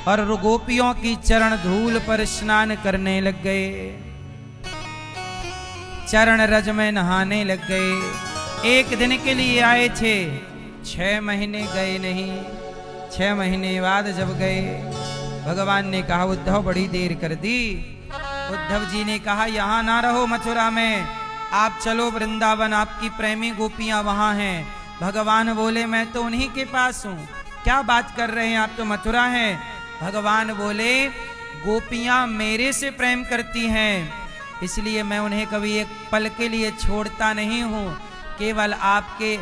और गोपियों की चरण धूल पर स्नान करने लग गए, चरण रज में नहाने लग गए। एक दिन के लिए आए थे, 6 महीने गए नहीं। 6 महीने बाद जब गए, भगवान ने कहा उद्धव बड़ी देर कर दी। उद्धव जी ने कहा यहां ना रहो मथुरा में, आप चलो वृंदावन, आपकी प्रेमी गोपियां वहां हैं। भगवान बोले मैं तो उन्हीं के पास हूं, क्या बात कर रहे हैं, आप तो मथुरा हैं। भगवान बोले गोपियां मेरे से प्रेम करती हैं, इसलिए मैं उन्हें कभी एक पल के लिए छोड़ता नहीं हूं, केवल आपके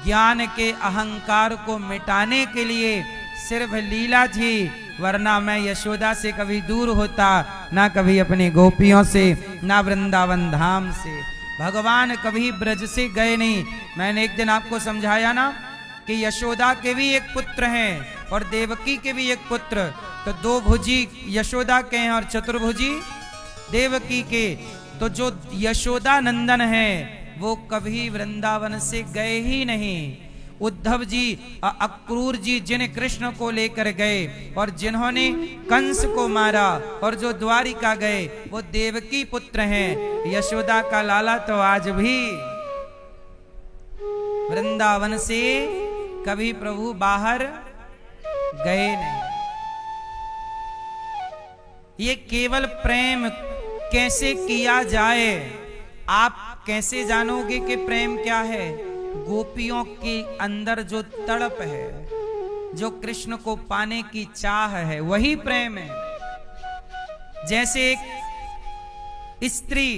ज्ञान के अहंकार को मिटाने के लिए सिर्फ लीला थी, वरना मैं यशोदा से कभी दूर होता, ना कभी अपनी गोपियों से, ना वृंदावन धाम से। भगवान कभी ब्रज से गए नहीं। मैंने एक दिन आपको समझाया ना कि यशोदा के भी एक पुत्र हैं और देवकी के भी एक पुत्र, तो 2 भुजी यशोदा के हैं और चतुर्भुजी देवकी के। तो जो यशोदा नंदन है वो कभी वृंदावन से गए ही नहीं। उद्धव जी अक्रूर जी जिन कृष्ण को लेकर गए और जिन्होंने कंस को मारा और जो द्वारिका गए वो देवकी पुत्र हैं। यशोदा का लाला तो आज भी वृंदावन से कभी प्रभु बाहर गए नहीं। ये केवल प्रेम कैसे किया जाए, आप कैसे जानोगे कि प्रेम क्या है? गोपियों के अंदर जो तड़प है, जो कृष्ण को पाने की चाह है, वही प्रेम है। जैसे एक स्त्री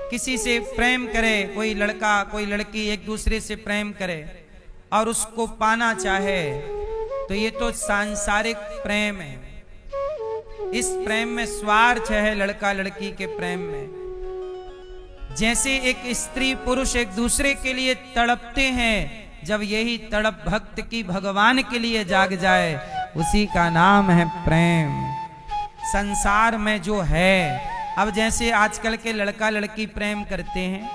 किसी से प्रेम करे, कोई लड़का कोई लड़की एक दूसरे से प्रेम करे और उसको पाना चाहे, तो ये तो सांसारिक प्रेम है। इस प्रेम में स्वार्थ है, लड़का लड़की के प्रेम में। जैसे एक स्त्री पुरुष एक दूसरे के लिए तड़पते हैं, जब यही तड़प भक्त की भगवान के लिए जाग जाए, उसी का नाम है प्रेम। संसार में जो है, अब जैसे आजकल के लड़का लड़की प्रेम करते हैं,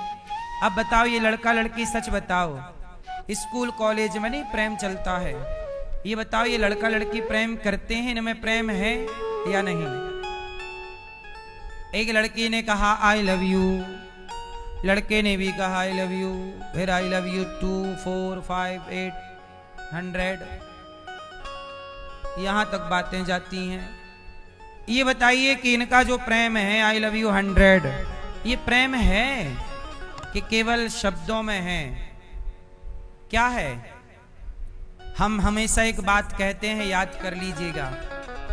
अब बताओ ये लड़का लड़की, सच बताओ, स्कूल कॉलेज में नहीं प्रेम चलता है, ये बताओ ये लड़का लड़की प्रेम करते हैं, इनमें प्रेम है या नहीं? एक लड़की ने कहा आई लव यू, लड़के ने भी कहा आई लव यू, फिर आई लव यू 2 4 5 8 100, यहां तक बातें जाती हैं। ये बताइए कि इनका जो प्रेम है आई लव यू 100, ये प्रेम है कि केवल शब्दों में है? क्या है? हम हमेशा एक बात कहते हैं, याद कर लीजिएगा,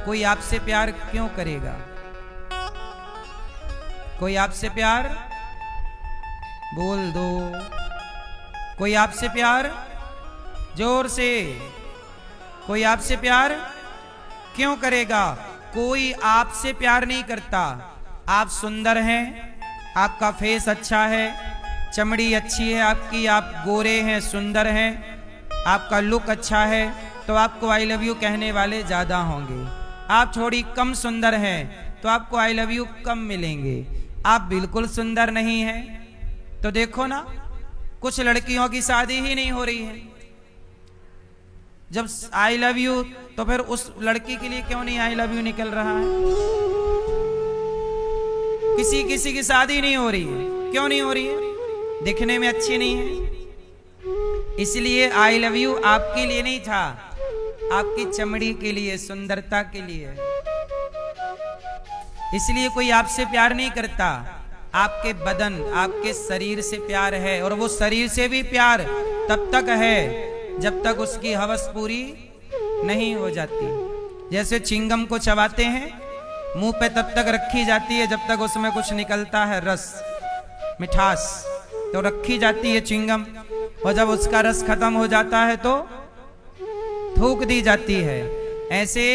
कोई आपसे प्यार क्यों करेगा? कोई आपसे प्यार, बोल दो, कोई आपसे प्यार, जोर से, कोई आपसे प्यार क्यों करेगा? कोई आपसे प्यार नहीं करता। आप सुंदर हैं, आपका फेस अच्छा है, चमड़ी अच्छी है आपकी, आप गोरे हैं, सुंदर हैं, आपका लुक अच्छा है, तो आपको आई लव यू कहने वाले ज्यादा होंगे। आप थोड़ी कम सुंदर हैं तो आपको आई लव यू कम मिलेंगे। आप बिल्कुल सुंदर नहीं हैं तो देखो ना, कुछ लड़कियों की शादी ही नहीं हो रही है। जब आई लव यू तो फिर उस लड़की के लिए क्यों नहीं आई लव यू निकल रहा है? किसी की शादी नहीं हो रही है, क्यों नहीं हो रही है? दिखने में अच्छी नहीं है, इसलिए आई लव यू आपके लिए नहीं था, आपकी चमड़ी के लिए, सुंदरता के लिए। इसलिए कोई आपसे प्यार नहीं करता, आपके बदन, आपके शरीर से प्यार है। और वो शरीर से भी प्यार तब तक है जब तक उसकी हवस पूरी नहीं हो जाती। जैसे चिंगम को चबाते हैं, मुंह पे तब तक रखी जाती है जब तक उसमें कुछ निकलता है, रस, मिठास, तो रखी जाती है चिंगम, और जब उसका रस खत्म हो जाता है तो थूक दी जाती है। ऐसे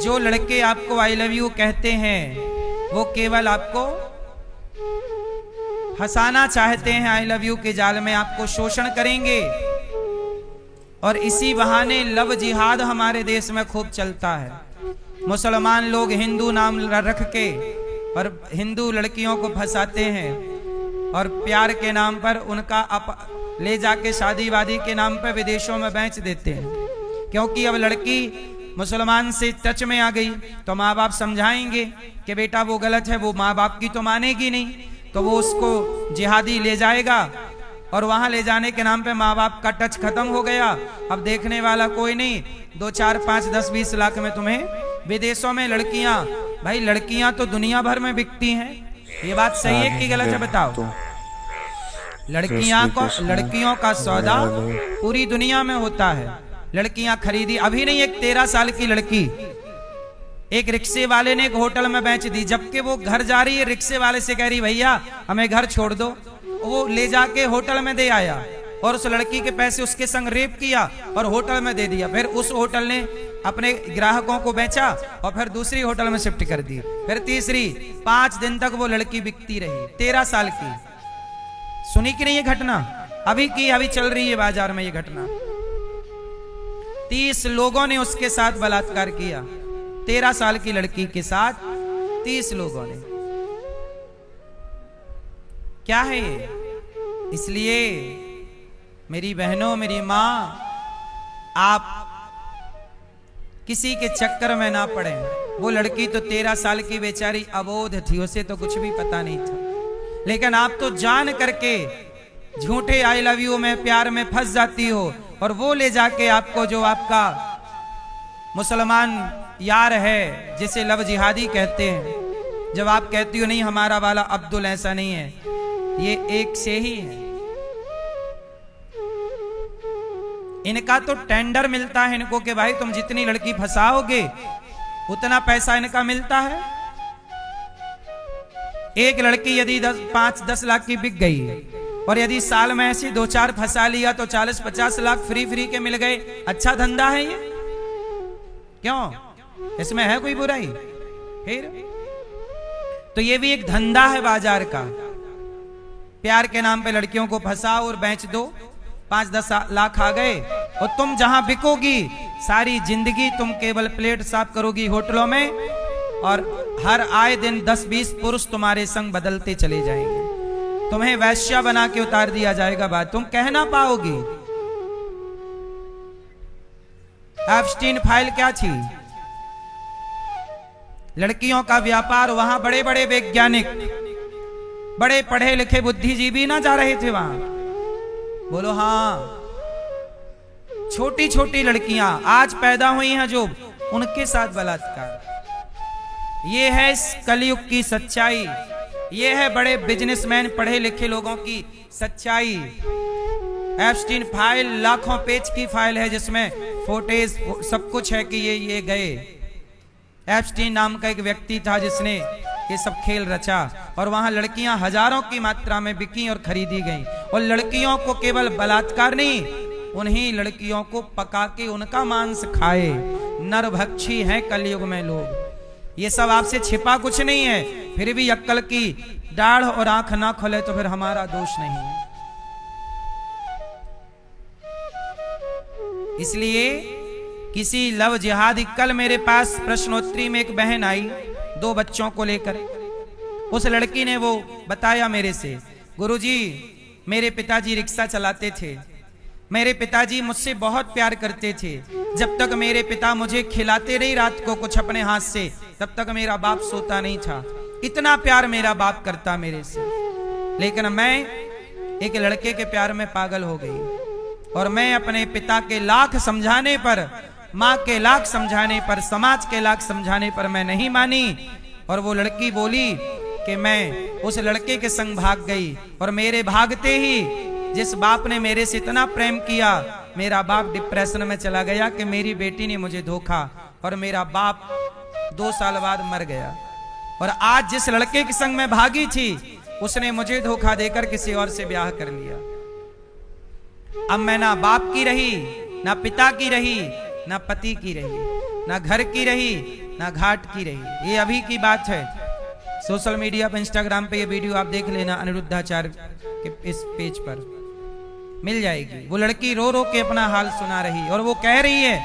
जो लड़के आपको आई लव यू कहते हैं वो केवल आपको हंसाना चाहते हैं, आई लव यू के जाल में आपको शोषण करेंगे। और इसी बहाने लव जिहाद हमारे देश में खूब चलता है। मुसलमान लोग हिंदू नाम रख के और हिंदू लड़कियों को फंसाते हैं और प्यार के नाम पर उनका ले जाके शादी वादी के नाम पर विदेशों में बेच देते हैं। क्योंकि अब लड़की मुसलमान से टच में आ गई तो माँ बाप समझाएंगे कि बेटा वो गलत है, वो माँ बाप की तो मानेगी नहीं, तो वो उसको जिहादी ले जाएगा और वहां ले जाने के नाम पे माँ बाप का टच खत्म हो गया। अब देखने वाला कोई नहीं, 2, 4, 5, 10, 20 लाख में तुम्हें विदेशों में लड़कियां, भाई लड़कियां तो दुनिया भर में बिकती हैं, ये बात सही है कि गलत है बताओ? लड़कियों का सौदा पूरी दुनिया में होता है। लड़कियां खरीदी, अभी नहीं, एक 13 साल की लड़की एक रिक्शे वाले ने एक होटल में बेच दी, जबकि वो घर जा रही है, रिक्शे वाले से कह रही भैया हमें घर छोड़ दो, वो ले जाके होटल में दे आया और उस लड़की के पैसे उसके संग रेप किया और होटल में दे दिया। फिर उस होटल ने अपने ग्राहकों को बेचा और फिर दूसरी होटल में शिफ्ट कर दी, फिर तीसरी। 5 दिन तक वो लड़की बिकती रही, 13 साल की। सुनी कि नहीं ये घटना? अभी चल रही है बाजार में ये घटना। 30 लोगों ने उसके साथ बलात्कार किया, 13 साल की लड़की के साथ 30 लोगों ने। क्या है ये? इसलिए मेरी बहनों, मेरी मां, आप किसी के चक्कर में ना पड़े। वो लड़की तो 13 साल की बेचारी अबोध थी, उसे तो कुछ भी पता नहीं था, लेकिन आप तो जान करके झूठे आई लव यू में, प्यार में फंस जाती हो और वो ले जाके आपको, जो आपका मुसलमान यार है जिसे लव जिहादी कहते हैं, जब आप कहती हो नहीं हमारा वाला अब्दुल ऐसा नहीं है, ये एक से ही है। इनका तो टेंडर मिलता है इनको कि भाई तुम जितनी लड़की फंसाओगे उतना पैसा इनका मिलता है। एक लड़की यदि 5-10 लाख की बिक गई और यदि साल में ऐसी 2-4 फंसा लिया तो 40-50 लाख फ्री के मिल गए। अच्छा धंधा है ये, क्यों? इसमें है कोई बुराई? फिर तो ये भी एक धंधा है बाजार का। प्यार के नाम पे लड़कियों को फंसाओ और बेच दो, 5-10 लाख आ गए और तुम जहां बिकोगी सारी जिंदगी तुम केवल प्लेट साफ करोगी होटलों में और हर आए दिन 10-20 पुरुष तुम्हारे संग बदलते चले जाएंगे, तुम्हें वैश्या बना के उतार दिया जाएगा। बात तुम कह ना पाओगी। एप्स्टीन फाइल क्या थी? लड़कियों का व्यापार। वहां बड़े बड़े वैज्ञानिक, बड़े पढ़े लिखे बुद्धिजीवी ना जा रहे थे वहां। बोलो हाँ। छोटी छोटी लड़कियां आज पैदा हुई हैं जो, उनके साथ बलात्कार। ये है इस कलयुग की सच्चाई, ये है बड़े बिजनेसमैन पढ़े लिखे लोगों की सच्चाई। एप्स्टीन फाइल लाखों पेज की फाइल है जिसमें फोटेज सब कुछ है कि ये गए। एप्स्टीन नाम का एक व्यक्ति था जिसने ये सब खेल रचा और वहां लड़कियां हजारों की मात्रा में बिकी और खरीदी गईं। और लड़कियों को केवल बलात्कार नहीं, उन्हीं लड़कियों को पका के उनका मांस खाए। नरभक्षी हैं कलयुग में लोग। ये सब आपसे छिपा कुछ नहीं है, फिर भी अक्ल की दाढ़ और आंख ना खोले तो फिर हमारा दोष नहीं है। इसलिए किसी लव जिहादी, कल मेरे पास प्रश्नोत्तरी में एक बहन आई 2 बच्चों को लेकर। उस लड़की ने वो बताया मेरे से, गुरुजी मेरे पिताजी रिक्शा चलाते थे, मेरे पिताजी मुझसे बहुत प्यार करते थे। जब तक मेरे पिता मुझे खिलाते नहीं रात को कुछ अपने हाथ से, तब तक मेरा बाप सोता नहीं था। इतना प्यार मेरा बाप करता मेरे से। लेकिन मैं एक लड़के के प्यार में पागल हो गई और मैं अपने पिता के लाख समझाने पर, माँ के लाख समझाने पर, समाज के लाख समझाने पर मैं नहीं मानी। और वो लड़की बोली कि मैं उस लड़के के संग भाग गई और मेरे भागते ही जिस बाप ने मेरे से इतना प्रेम किया, मेरा बाप डिप्रेशन में चला गया कि मेरी बेटी ने मुझे धोखा और मेरा बाप 2 साल बाद मर गया। और आज जिस लड़के के संग मैं भागी थी उसने मुझे धोखा देकर किसी और से ब्याह कर लिया। अब मैं ना बाप की रही, ना पिता की रही, ना पति की रही, ना घर की रही, ना घाट की रही। ये अभी की बात है। सोशल मीडिया पर, इंस्टाग्राम पे ये वीडियो आप देख लेना, अनिरुद्धाचार्य के इस पेज पर मिल जाएगी। वो लड़की रो रो के अपना हाल सुना रही और वो कह रही है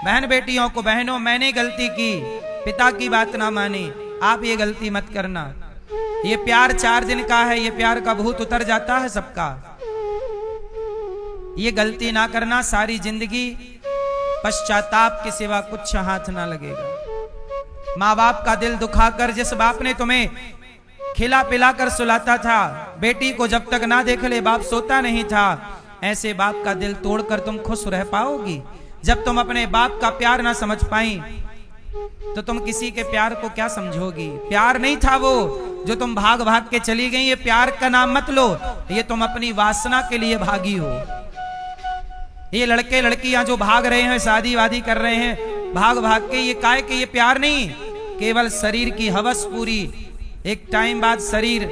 बहन बेटियों को, बहनों मैंने गलती की, पिता की बात ना मानी, आप ये गलती मत करना। ये प्यार 4 दिन का है, ये प्यार का भूत उतर जाता है सबका। ये गलती ना करना, सारी जिंदगी पश्चाताप के सिवा कुछ हाथ ना लगेगा। माँ बाप का दिल दुखाकर, जिस बाप ने तुम्हें खिला पिलाकर सुलाता था, बेटी को जब तक ना देख ले बाप सोता नहीं था, ऐसे बाप का दिल तोड़कर तुम खुश रह पाओगी? जब तुम अपने बाप का प्यार ना समझ पाई तो तुम किसी के प्यार को क्या समझोगी? प्यार नहीं था वो जो तुम भाग भाग के चली गई। ये प्यार का नाम मत लो, ये तुम अपनी वासना के लिए भागी हो। ये लड़के लड़कियां जो भाग रहे हैं, शादी वादी कर रहे हैं भाग भाग के, ये काय के ये प्यार नहीं, केवल शरीर की हवस पूरी। एक टाइम बाद शरीर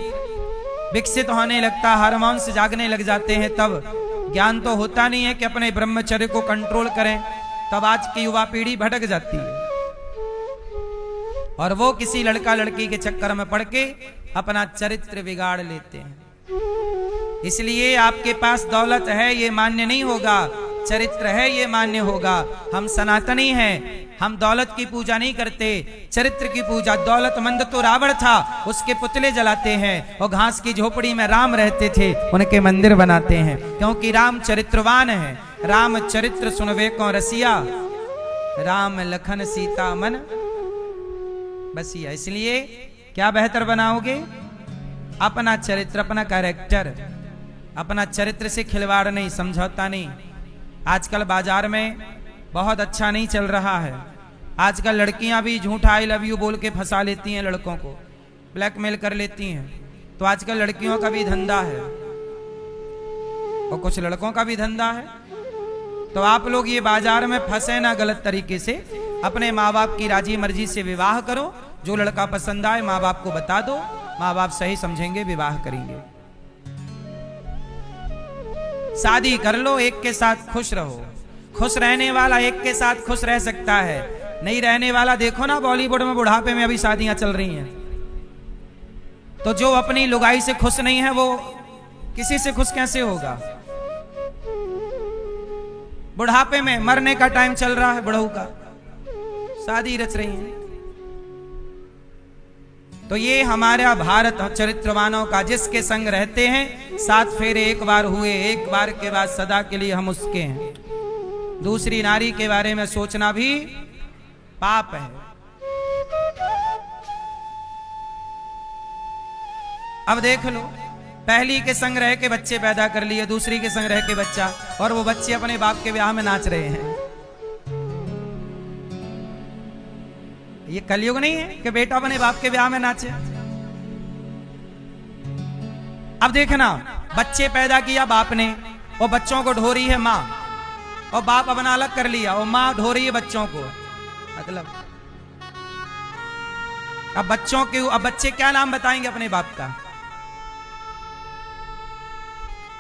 विकसित होने लगता, हार्मोन्स जागने लग जाते हैं, तब ज्ञान तो होता नहीं है कि अपने ब्रह्मचर्य को कंट्रोल करें। तब आज की युवा पीढ़ी भटक जाती है और वो किसी लड़का लड़की के चक्कर में पड़ के अपना चरित्र बिगाड़ लेते हैं। इसलिए आपके पास दौलत है ये मान्य नहीं होगा, चरित्र है ये मान्य होगा। हम सनातनी हैं, हम दौलत की पूजा नहीं करते, चरित्र की पूजा। दौलतमंद तो रावण था, उसके पुतले जलाते हैं, और घास की झोपड़ी में राम रहते थे, उनके मंदिर बनाते हैं, क्योंकि राम चरित्रवान है। राम चरित्र सुनवे को रसिया, राम लखन सीता मन बसिया। इसलिए क्या बेहतर बनाओगे? अपना चरित्र, अपना कैरेक्टर, अपना चरित्र से खिलवाड़ नहीं, समझौता नहीं। आजकल बाजार में बहुत अच्छा नहीं चल रहा है। आजकल लड़कियां भी झूठा आई लव यू बोल के फंसा लेती हैं, लड़कों को ब्लैकमेल कर लेती हैं। तो आजकल लड़कियों का भी धंधा है और कुछ लड़कों का भी धंधा है। तो आप लोग ये बाजार में फंसे ना गलत तरीके से, अपने माँ बाप की राजी मर्जी से विवाह करो। जो लड़का पसंद आए माँ बाप को बता दो, माँ बाप सही समझेंगे, विवाह करेंगे। शादी कर लो, एक के साथ खुश रहो। खुश रहने वाला एक के साथ खुश रह सकता है, नहीं रहने वाला देखो ना बॉलीवुड में बुढ़ापे में अभी शादियां चल रही हैं। तो जो अपनी लुगाई से खुश नहीं है वो किसी से खुश कैसे होगा? बुढ़ापे में मरने का टाइम चल रहा है, बुढ़ऊ का शादी रच रही है। तो ये हमारा भारत चरित्रवानों का, जिसके संग रहते हैं 7 फेरे एक बार हुए, एक बार के बाद सदा के लिए हम उसके हैं। दूसरी नारी के बारे में सोचना भी पाप है। अब देख लो, पहली के संग रह के बच्चे पैदा कर लिए, दूसरी के संग रह के बच्चा, और वो बच्चे अपने बाप के ब्याह में नाच रहे हैं। ये कलयुग नहीं है कि बेटा अपने बाप के ब्याह में नाचे? अब देखना, बच्चे पैदा किया बाप ने, और बच्चों को ढो रही है माँ, और बाप अपना अलग कर लिया और माँ ढो रही है बच्चों को। मतलब अब बच्चे क्या नाम बताएंगे अपने बाप का?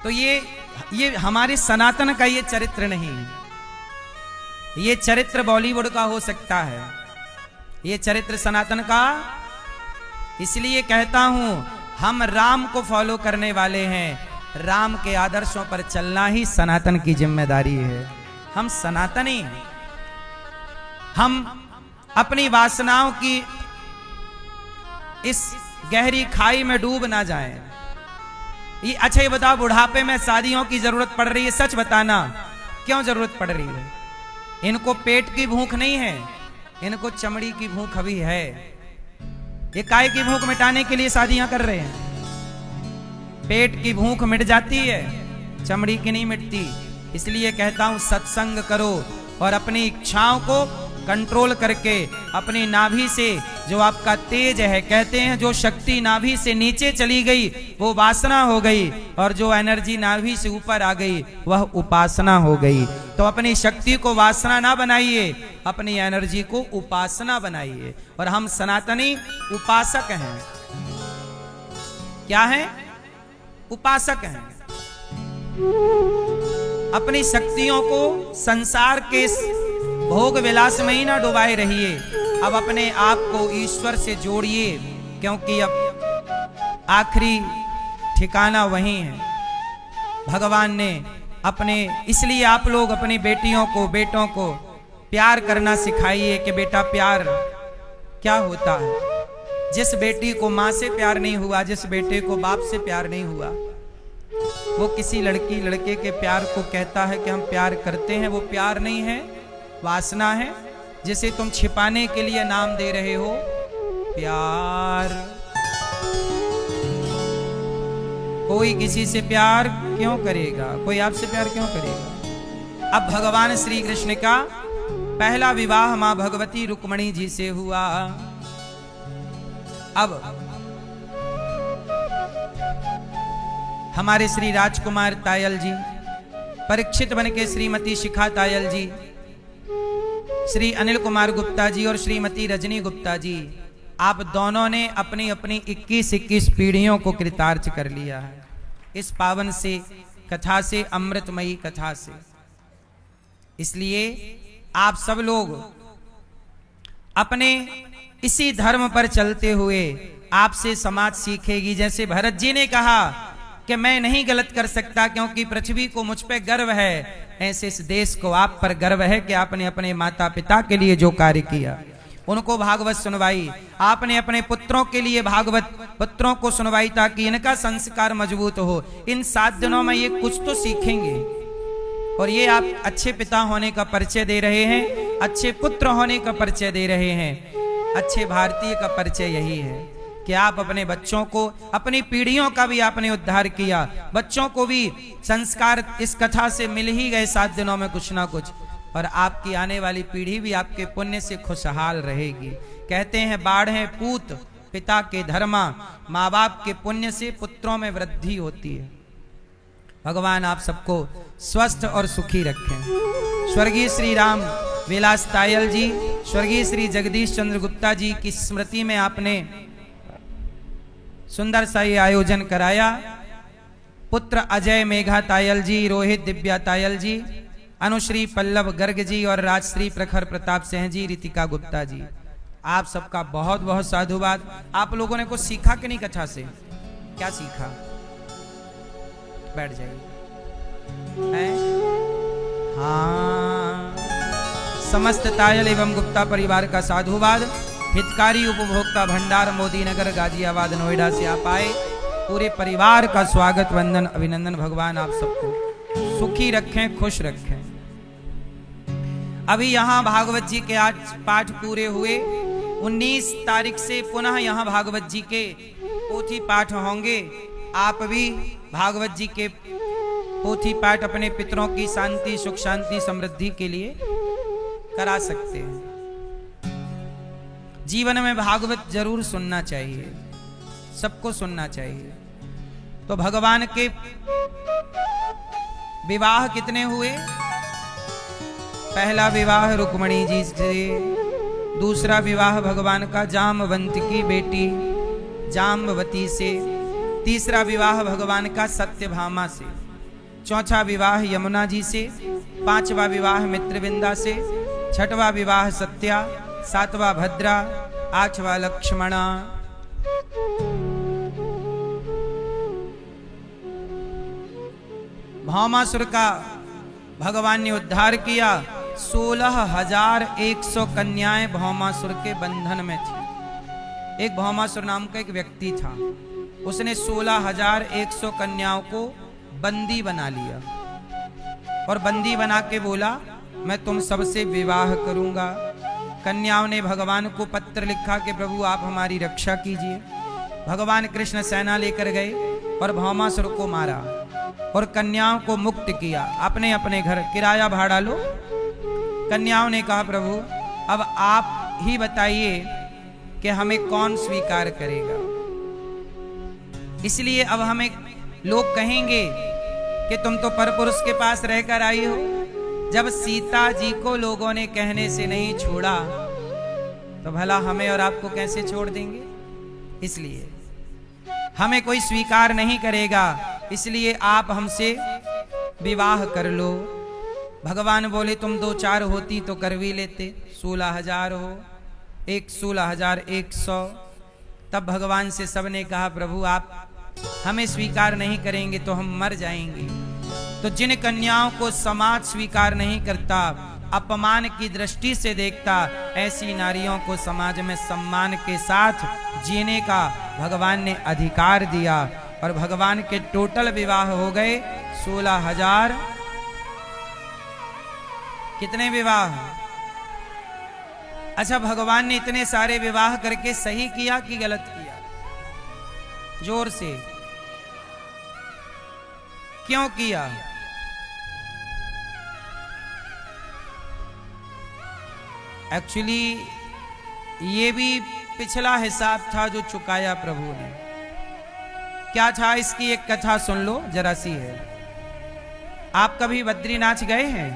तो ये हमारे सनातन का ये चरित्र नहीं। ये चरित्र बॉलीवुड का हो सकता है, ये चरित्र सनातन का। इसलिए कहता हूं, हम राम को फॉलो करने वाले हैं। राम के आदर्शों पर चलना ही सनातन की जिम्मेदारी है। हम सनातनी हैं। हम अपनी वासनाओं की इस गहरी खाई में डूब ना जाएं। अच्छा ये बताओ, बुढ़ापे में शादियों की जरूरत पड़ रही है? सच बताना, क्यों जरूरत पड़ रही है? इनको पेट की भूख नहीं है, इनको चमड़ी की भूख अभी है। ये काय की भूख मिटाने के लिए शादियां कर रहे हैं। पेट की भूख मिट जाती है, चमड़ी की नहीं मिटती। इसलिए कहता हूं, सत्संग करो और अपनी इच्छाओं को कंट्रोल करके अपनी नाभि से जो आपका तेज है, कहते हैं जो शक्ति नाभि से नीचे चली गई वो वासना हो गई, और जो एनर्जी नाभि से ऊपर आ गई वह उपासना हो गई। तो अपनी शक्ति को वासना ना बनाइए, अपनी एनर्जी को उपासना बनाइए। और हम सनातनी उपासक हैं। क्या हैं? उपासक हैं। अपनी शक्तियों को संसार के भोग विलास में ही ना डुबाए रहिए। अब अपने आप को ईश्वर से जोड़िए, क्योंकि अब आखिरी ठिकाना वही है। भगवान ने अपने, इसलिए आप लोग अपनी बेटियों को, बेटों को प्यार करना सिखाइए कि बेटा प्यार क्या होता है। जिस बेटी को माँ से प्यार नहीं हुआ, जिस बेटे को बाप से प्यार नहीं हुआ, वो किसी लड़की लड़के के प्यार को कहता है कि हम प्यार करते हैं, वो प्यार नहीं है, वासना है जिसे तुम छिपाने के लिए नाम दे रहे हो प्यार। कोई किसी से प्यार क्यों करेगा, कोई आपसे प्यार क्यों करेगा। अब भगवान श्री कृष्ण का पहला विवाह मां भगवती रुक्मणी जी से हुआ। अब हमारे श्री राजकुमार तायल जी, परीक्षित बन के श्रीमती शिखा तायल जी, श्री अनिल कुमार गुप्ता जी और श्रीमती रजनी गुप्ता जी, आप दोनों ने अपनी अपनी 21 पीढ़ियों को कृतार्थ कर लिया है इस पावन से कथा से, अमृतमयी कथा से। इसलिए आप सब लोग अपने इसी धर्म पर चलते हुए आपसे समाज सीखेगी। जैसे भरत जी ने कहा कि मैं नहीं गलत कर सकता क्योंकि पृथ्वी को मुझ पे गर्व है, ऐसे इस देश को आप पर गर्व है कि आपने अपने माता पिता के लिए जो कार्य किया, उनको भागवत सुनवाई, आपने अपने पुत्रों के लिए भागवत पुत्रों को सुनवाई ताकि इनका संस्कार मजबूत हो। इन 7 दिनों में ये कुछ तो सीखेंगे और ये आप अच्छे पिता होने का परिचय दे रहे हैं, अच्छे पुत्र होने का परिचय दे रहे हैं। अच्छे भारतीय का परिचय यही है कि आप अपने बच्चों को, अपनी पीढ़ियों का भी आपने उद्धार किया, बच्चों को भी संस्कार इस कथा से मिल ही गए 7 दिनों में कुछ ना कुछ, और आपकी आने वाली पीढ़ी भी आपके पुण्य से खुशहाल रहेगी। कहते हैं बाढ़ें पूत पिता के धर्मा, माँ बाप के पुण्य से पुत्रों में वृद्धि होती है। भगवान आप सबको स्वस्थ और सुखी रखें। स्वर्गीय श्री राम विलास तायल जी, स्वर्गीय श्री जगदीश चंद्र गुप्ता जी की स्मृति में आपने सुंदर सा ये आयोजन कराया। पुत्र अजय मेघा तायल जी, रोहित दिव्या तायल जी, अनुश्री पल्लव गर्ग जी और राजश्री प्रखर प्रताप सिंह जी, रितिका गुप्ता जी, आप सबका बहुत बहुत साधुवाद। आप लोगों ने कुछ सीखा कि नहीं कथा से? क्या सीखा? बैठ जाइए। हाँ, समस्त तायल एवं गुप्ता परिवार का साधुवाद। हितकारी उपभोक्ता भंडार मोदी नगर गाजियाबाद नोएडा से आप आए, पूरे परिवार का स्वागत वंदन अभिनंदन। भगवान आप सबको सुखी रखें, खुश रखें। अभी यहाँ भागवत जी के आज पाठ पूरे हुए। 19 तारीख से पुनः यहाँ भागवत जी के पोथी पाठ होंगे। आप भी भागवत जी के पोथी पाठ अपने पितरों की शांति, सुख शांति, समृद्धि के लिए करा सकते हैं। जीवन में भागवत जरूर सुनना चाहिए, सबको सुनना चाहिए। तो भगवान के विवाह कितने हुए? पहला विवाह रुक्मणी जी से, दूसरा विवाह भगवान का जामवंत की बेटी जाम्बवती से, तीसरा विवाह भगवान का सत्यभामा से, चौथा विवाह यमुना जी से, पांचवा विवाह मित्रविंदा से, छठवां विवाह सत्या, सातवां भद्रा, आठवां लक्ष्मणा। भौमासुर का भगवान ने उद्धार किया। 16,100 कन्याएं भौमासुर के बंधन में थी। एक भौमासुर नाम का एक व्यक्ति था, उसने 16,100 कन्याओं को बंदी बना लिया और बंदी बना के बोला मैं तुम सबसे विवाह करूंगा। कन्याओं ने भगवान को पत्र लिखा कि प्रभु आप हमारी रक्षा कीजिए। भगवान कृष्ण सेना लेकर गए और भौमासुर को मारा और कन्याओं को मुक्त किया। अपने अपने घर किराया भाड़ा लो। कन्याओं ने कहा प्रभु अब आप ही बताइए कि हमें कौन स्वीकार करेगा। इसलिए अब हमें लोग कहेंगे कि तुम तो परपुरुष के पास रहकर आई हो। जब सीता जी को लोगों ने कहने से नहीं छोड़ा तो भला हमें और आपको कैसे छोड़ देंगे। इसलिए हमें कोई स्वीकार नहीं करेगा, इसलिए आप हमसे विवाह कर लो। भगवान बोले तुम 2-4 होती तो कर भी लेते, 16,000 हो, 16,100। तब भगवान से सबने कहा प्रभु आप हमें स्वीकार नहीं करेंगे तो हम मर जाएंगे। तो जिन कन्याओं को समाज स्वीकार नहीं करता, अपमान की दृष्टि से देखता, ऐसी नारियों को समाज में सम्मान के साथ जीने का भगवान ने अधिकार दिया। और भगवान के टोटल विवाह हो गए 16,000। कितने विवाह? अच्छा, भगवान ने इतने सारे विवाह करके सही किया कि गलत किया? जोर से क्यों किया? एक्चुअली ये भी पिछला हिसाब था जो चुकाया प्रभु ने। क्या था इसकी एक कथा सुन लो, जरा सी है। आप कभी बद्रीनाथ गए हैं?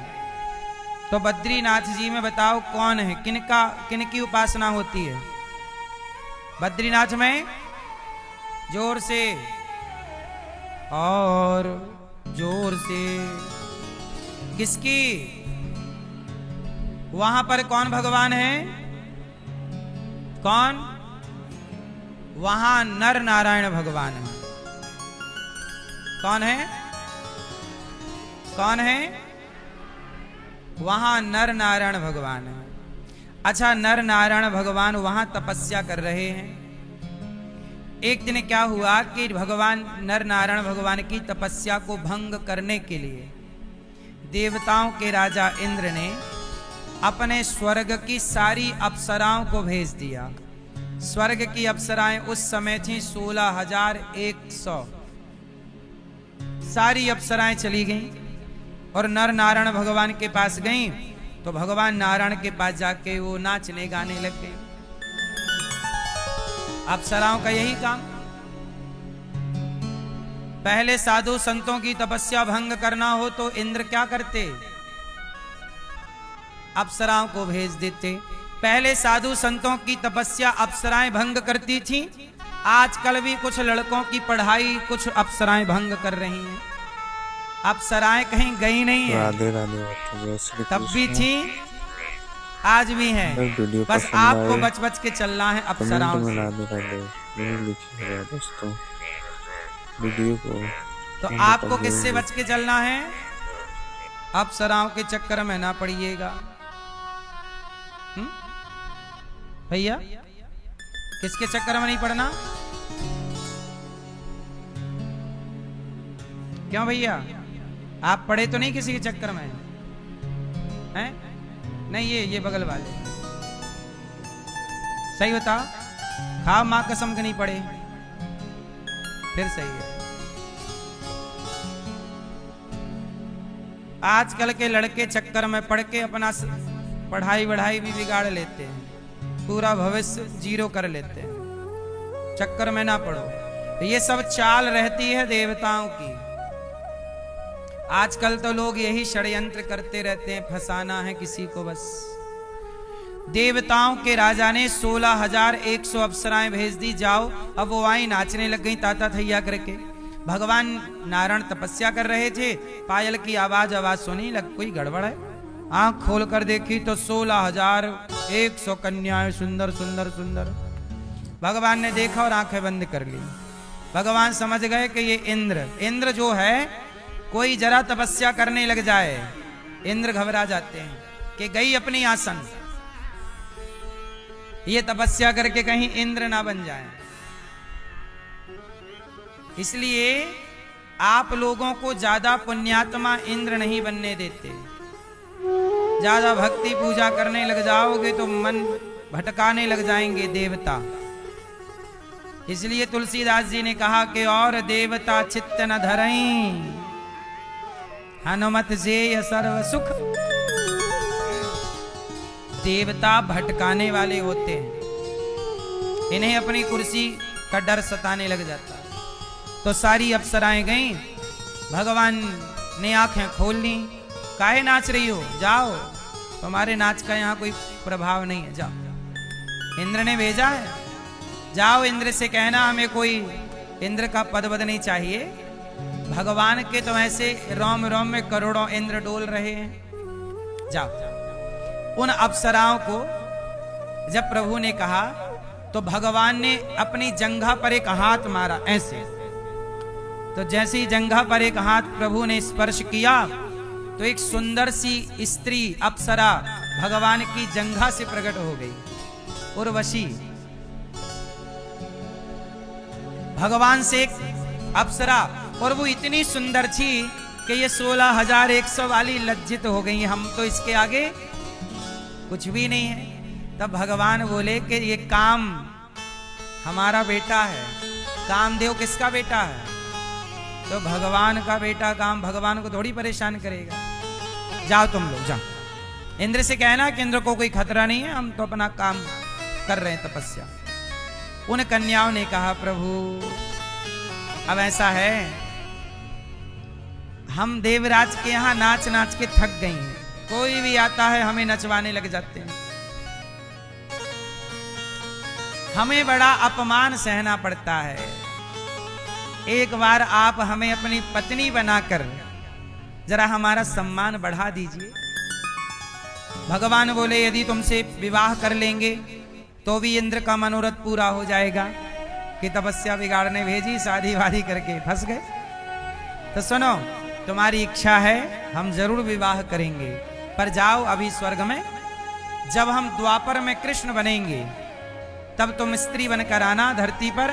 तो बद्रीनाथ जी में बताओ कौन है, किनकी उपासना होती है बद्रीनाथ में? जोर से और जोर से। किसकी? वहां पर कौन भगवान है? कौन? वहां नर नारायण भगवान है। कौन है? कौन है? वहां नर नारायण भगवान है। अच्छा, नर नारायण भगवान वहां तपस्या कर रहे हैं। एक दिन क्या हुआ कि भगवान नर नारायण भगवान की तपस्या को भंग करने के लिए देवताओं के राजा इंद्र ने अपने स्वर्ग की सारी अप्सराओं को भेज दिया। स्वर्ग की अप्सराएं उस समय थी 16,100। सारी अप्सराएं चली गईं और नर नारायण भगवान के पास गईं, तो भगवान नारायण के पास जाके वो नाचने गाने लग गए। अप्सराओं का यही काम। पहले साधु संतों की तपस्या भंग करना हो तो इंद्र क्या करते? अप्सराओं को भेज देते। पहले साधु संतों की तपस्या अप्सराएं भंग करती थीं। आजकल भी कुछ लड़कों की पढ़ाई कुछ अप्सराएं भंग कर रही हैं। अप्सराएं कहीं गई नहीं है, राधे राधे। तब भी थी, आज भी है। बस आपको बच बच के चलना है अप्सराओं से। दोस्तों वीडियो को तो आपको किससे बच के चलना है? अप्सराओं के चक्कर में ना पड़िएगा भैया। किसके चक्कर में नहीं पड़ना? क्यों भैया, आप पढ़े तो नहीं किसी के चक्कर में हैं? नहीं, ये बगल वाले। सही बताओ, खाओ मां कसम के नहीं पढ़े, फिर सही है। आजकल के लड़के चक्कर में पढ़ के अपना पढ़ाई वढ़ाई भी बिगाड़ लेते हैं, पूरा भविष्य जीरो कर लेते हैं। चक्कर में ना पड़ो। ये सब चाल रहती है देवताओं की। आजकल तो लोग यही षड्यंत्र करते रहते हैं, फंसाना है किसी को बस। देवताओं के राजा ने 16,100 अप्सराएं भेज दी, जाओ। अब वो आई नाचने लग गई ताता थैया करके। भगवान नारायण तपस्या कर रहे थे, पायल की आवाज सुनी, लग कोई गड़बड़ है। आंख खोल कर देखी तो 16,100 कन्याएं, सुंदर सुंदर सुंदर। भगवान ने देखा और आंखें बंद कर ली। भगवान समझ गए कि ये इंद्र जो है, कोई जरा तपस्या करने लग जाए, इंद्र घबरा जाते हैं कि गई अपनी आसन, ये तपस्या करके कहीं इंद्र ना बन जाए। इसलिए आप लोगों को ज्यादा पुण्यात्मा इंद्र नहीं बनने देते। ज्यादा भक्ति पूजा करने लग जाओगे तो मन भटकाने लग जाएंगे देवता। इसलिए तुलसीदास जी ने कहा कि और देवता चित्त न धरई, हनुमत जेय सर्व सुख। देवता भटकाने वाले होते हैं, इन्हें अपनी कुर्सी का डर सताने लग जाता है। तो सारी अप्सराएं गईं, भगवान ने आंखें खोल ली। काहे नाच रही हो? जाओ, तुम्हारे नाच का यहाँ कोई प्रभाव नहीं है, जाओ। इंद्र ने भेजा है, जाओ इंद्र से कहना हमें कोई इंद्र का पद वद नहीं चाहिए। भगवान के तो ऐसे रोम रोम में करोड़ों इंद्र डोल रहे हैं, जाओ। उन अप्सराओं को जब प्रभु ने कहा तो भगवान ने अपनी जंघा पर एक हाथ मारा ऐसे। तो जैसे ही जंघा पर एक हाथ प्रभु ने स्पर्श किया तो एक सुंदर सी स्त्री अप्सरा भगवान की जंघा से प्रकट हो गई, उर्वशी। भगवान से एक अप्सरा, और वो इतनी सुंदर थी कि ये 16,100 वाली लज्जित हो गई, हम तो इसके आगे कुछ भी नहीं है। तब भगवान बोले कि ये काम हमारा बेटा है। कामदेव किसका बेटा है? तो भगवान का बेटा काम भगवान को थोड़ी परेशान करेगा। जाओ तुम लोग जाओ, इंद्र से कहना कि इंद्र को कोई खतरा नहीं है, हम तो अपना काम कर रहे हैं, तपस्या। उन कन्याओं ने कहा प्रभु अब ऐसा है, हम देवराज के यहाँ नाच नाच के थक गई हैं, कोई भी आता है हमें नचवाने लग जाते हैं, हमें बड़ा अपमान सहना पड़ता है। एक बार आप हमें अपनी पत्नी बनाकर जरा हमारा सम्मान बढ़ा दीजिए। भगवान बोले यदि तुमसे विवाह कर लेंगे तो भी इंद्र का मनोरथ पूरा हो जाएगा। कि तपस्या बिगाड़ने भेजी, शादी वादी करके फंस गए। तो सुनो, तुम्हारी इच्छा है हम जरूर विवाह करेंगे, पर जाओ अभी स्वर्ग में, जब हम द्वापर में कृष्ण बनेंगे तब तुम स्त्री बनकर आना धरती पर,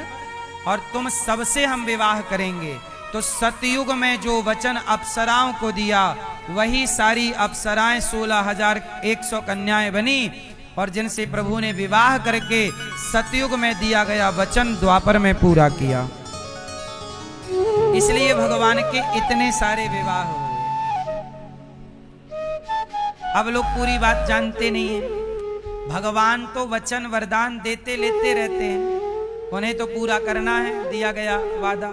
और तुम सबसे हम विवाह करेंगे। तो सतयुग में जो वचन अप्सराओं को दिया वही सारी अप्सराएं 16,100 कन्याएं बनी, और जिनसे प्रभु ने विवाह करके सतयुग में दिया गया वचन द्वापर में पूरा किया। इसलिए भगवान के इतने सारे विवाह हुए। अब लोग पूरी बात जानते नहीं है। भगवान तो वचन वरदान देते लेते रहते हैं, उन्हें तो पूरा करना है दिया गया वादा।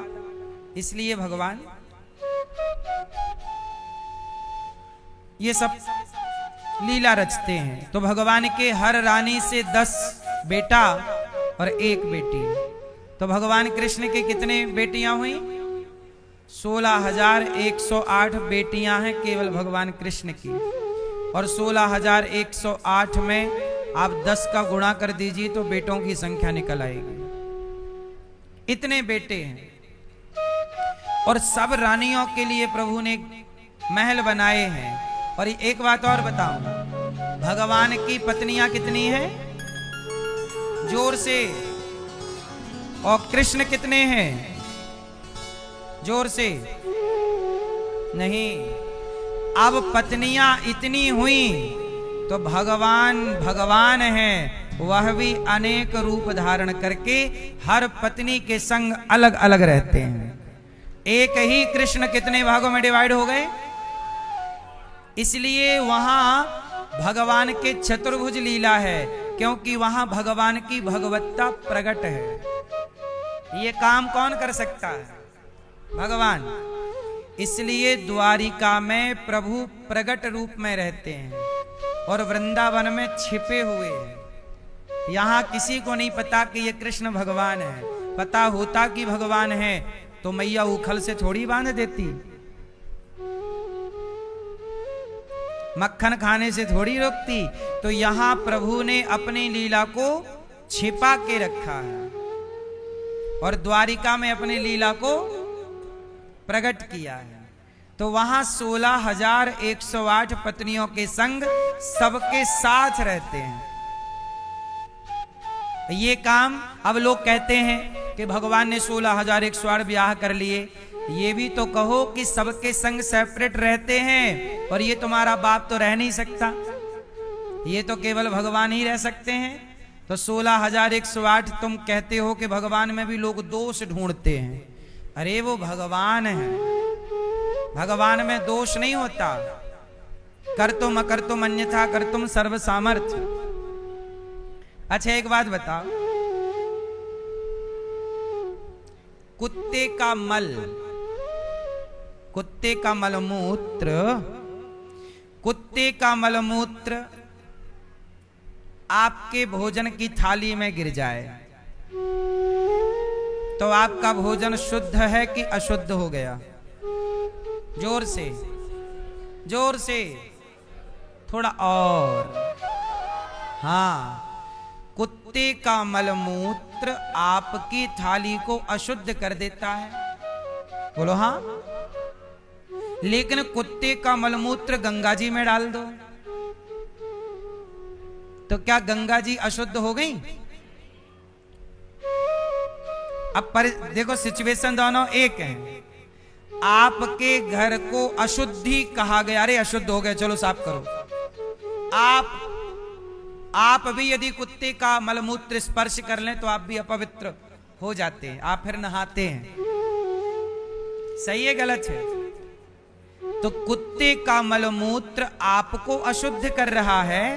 इसलिए भगवान ये सब लीला रचते हैं। तो भगवान के हर रानी से 10 बेटा और 1 बेटी। तो भगवान कृष्ण के कितने बेटियां हुई? 16,108 बेटियां हैं केवल भगवान कृष्ण की। और 16,108 में आप 10 का गुणा कर दीजिए तो बेटों की संख्या निकल आएगी। इतने बेटे हैं। और सब रानियों के लिए प्रभु ने महल बनाए हैं। और एक बात और बताऊं, भगवान की पत्नियां कितनी हैं? जोर से। और कृष्ण कितने हैं? जोर से नहीं। अब पत्नियां इतनी हुई तो भगवान है, वह भी अनेक रूप धारण करके हर पत्नी के संग अलग अलग रहते हैं। एक ही कृष्ण कितने भागों में डिवाइड हो गए? इसलिए वहां भगवान के चतुर्भुज लीला है, क्योंकि वहां भगवान की भगवत्ता प्रकट है। ये काम कौन कर सकता है? भगवान। इसलिए द्वारिका में प्रभु प्रकट रूप में रहते हैं और वृंदावन में छिपे हुए हैं। यहां किसी को नहीं पता कि ये कृष्ण भगवान है। पता होता कि भगवान है तो मैया उखल से थोड़ी बांध देती, मक्खन खाने से थोड़ी रोकती। तो यहां प्रभु ने अपनी लीला को छिपा के रखा है और द्वारिका में अपनी लीला को प्रकट किया है। तो वहां 16,108 पत्नियों के संग सबके साथ रहते हैं। ये काम अब लोग कहते हैं कि भगवान ने 16,108 ब्याह कर लिए। ये भी तो कहो कि सबके संग सेपरेट रहते हैं, और ये तुम्हारा बाप तो रह नहीं सकता, ये तो केवल भगवान ही रह सकते हैं। तो 16,108 तुम कहते हो कि भगवान में भी लोग दोष ढूंढते हैं। अरे वो भगवान है, भगवान में दोष नहीं होता। कर तुम अकर तुम अन्यथा कर तुम सर्व सामर्थ्य। अच्छा एक बात बताओ, कुत्ते का मल, कुत्ते का मलमूत्र, कुत्ते का मलमूत्र आपके भोजन की थाली में गिर जाए तो आपका भोजन शुद्ध है कि अशुद्ध हो गया? जोर से, जोर से, थोड़ा और। हाँ, कुत्ते का मलमूत्र आपकी थाली को अशुद्ध कर देता है। बोलो हाँ। लेकिन कुत्ते का मलमूत्र गंगा जी में डाल दो तो क्या गंगा जी अशुद्ध हो गई? अब पर देखो, सिचुएशन दोनों एक है। आपके घर को अशुद्धि कहा गया, अरे अशुद्ध हो गया चलो साफ करो। आप आप भी यदि कुत्ते का मलमूत्र स्पर्श कर लें तो आप भी अपवित्र हो जाते हैं, आप फिर नहाते हैं। सही है गलत है? तो कुत्ते का मलमूत्र आपको अशुद्ध कर रहा है,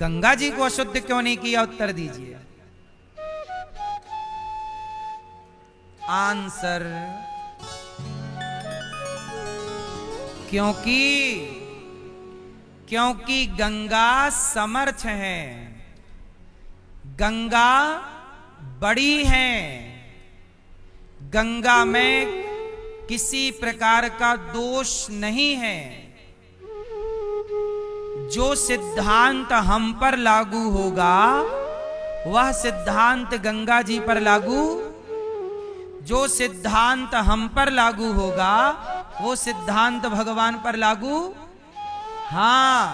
गंगा जी को अशुद्ध क्यों नहीं किया? उत्तर दीजिए। आंसर, क्योंकि गंगा समर्थ है, गंगा बड़ी है, गंगा में किसी प्रकार का दोष नहीं है। जो सिद्धांत हम पर लागू होगा वह सिद्धांत गंगा जी पर लागू, जो सिद्धांत हम पर लागू होगा वो सिद्धांत भगवान पर लागू। हां,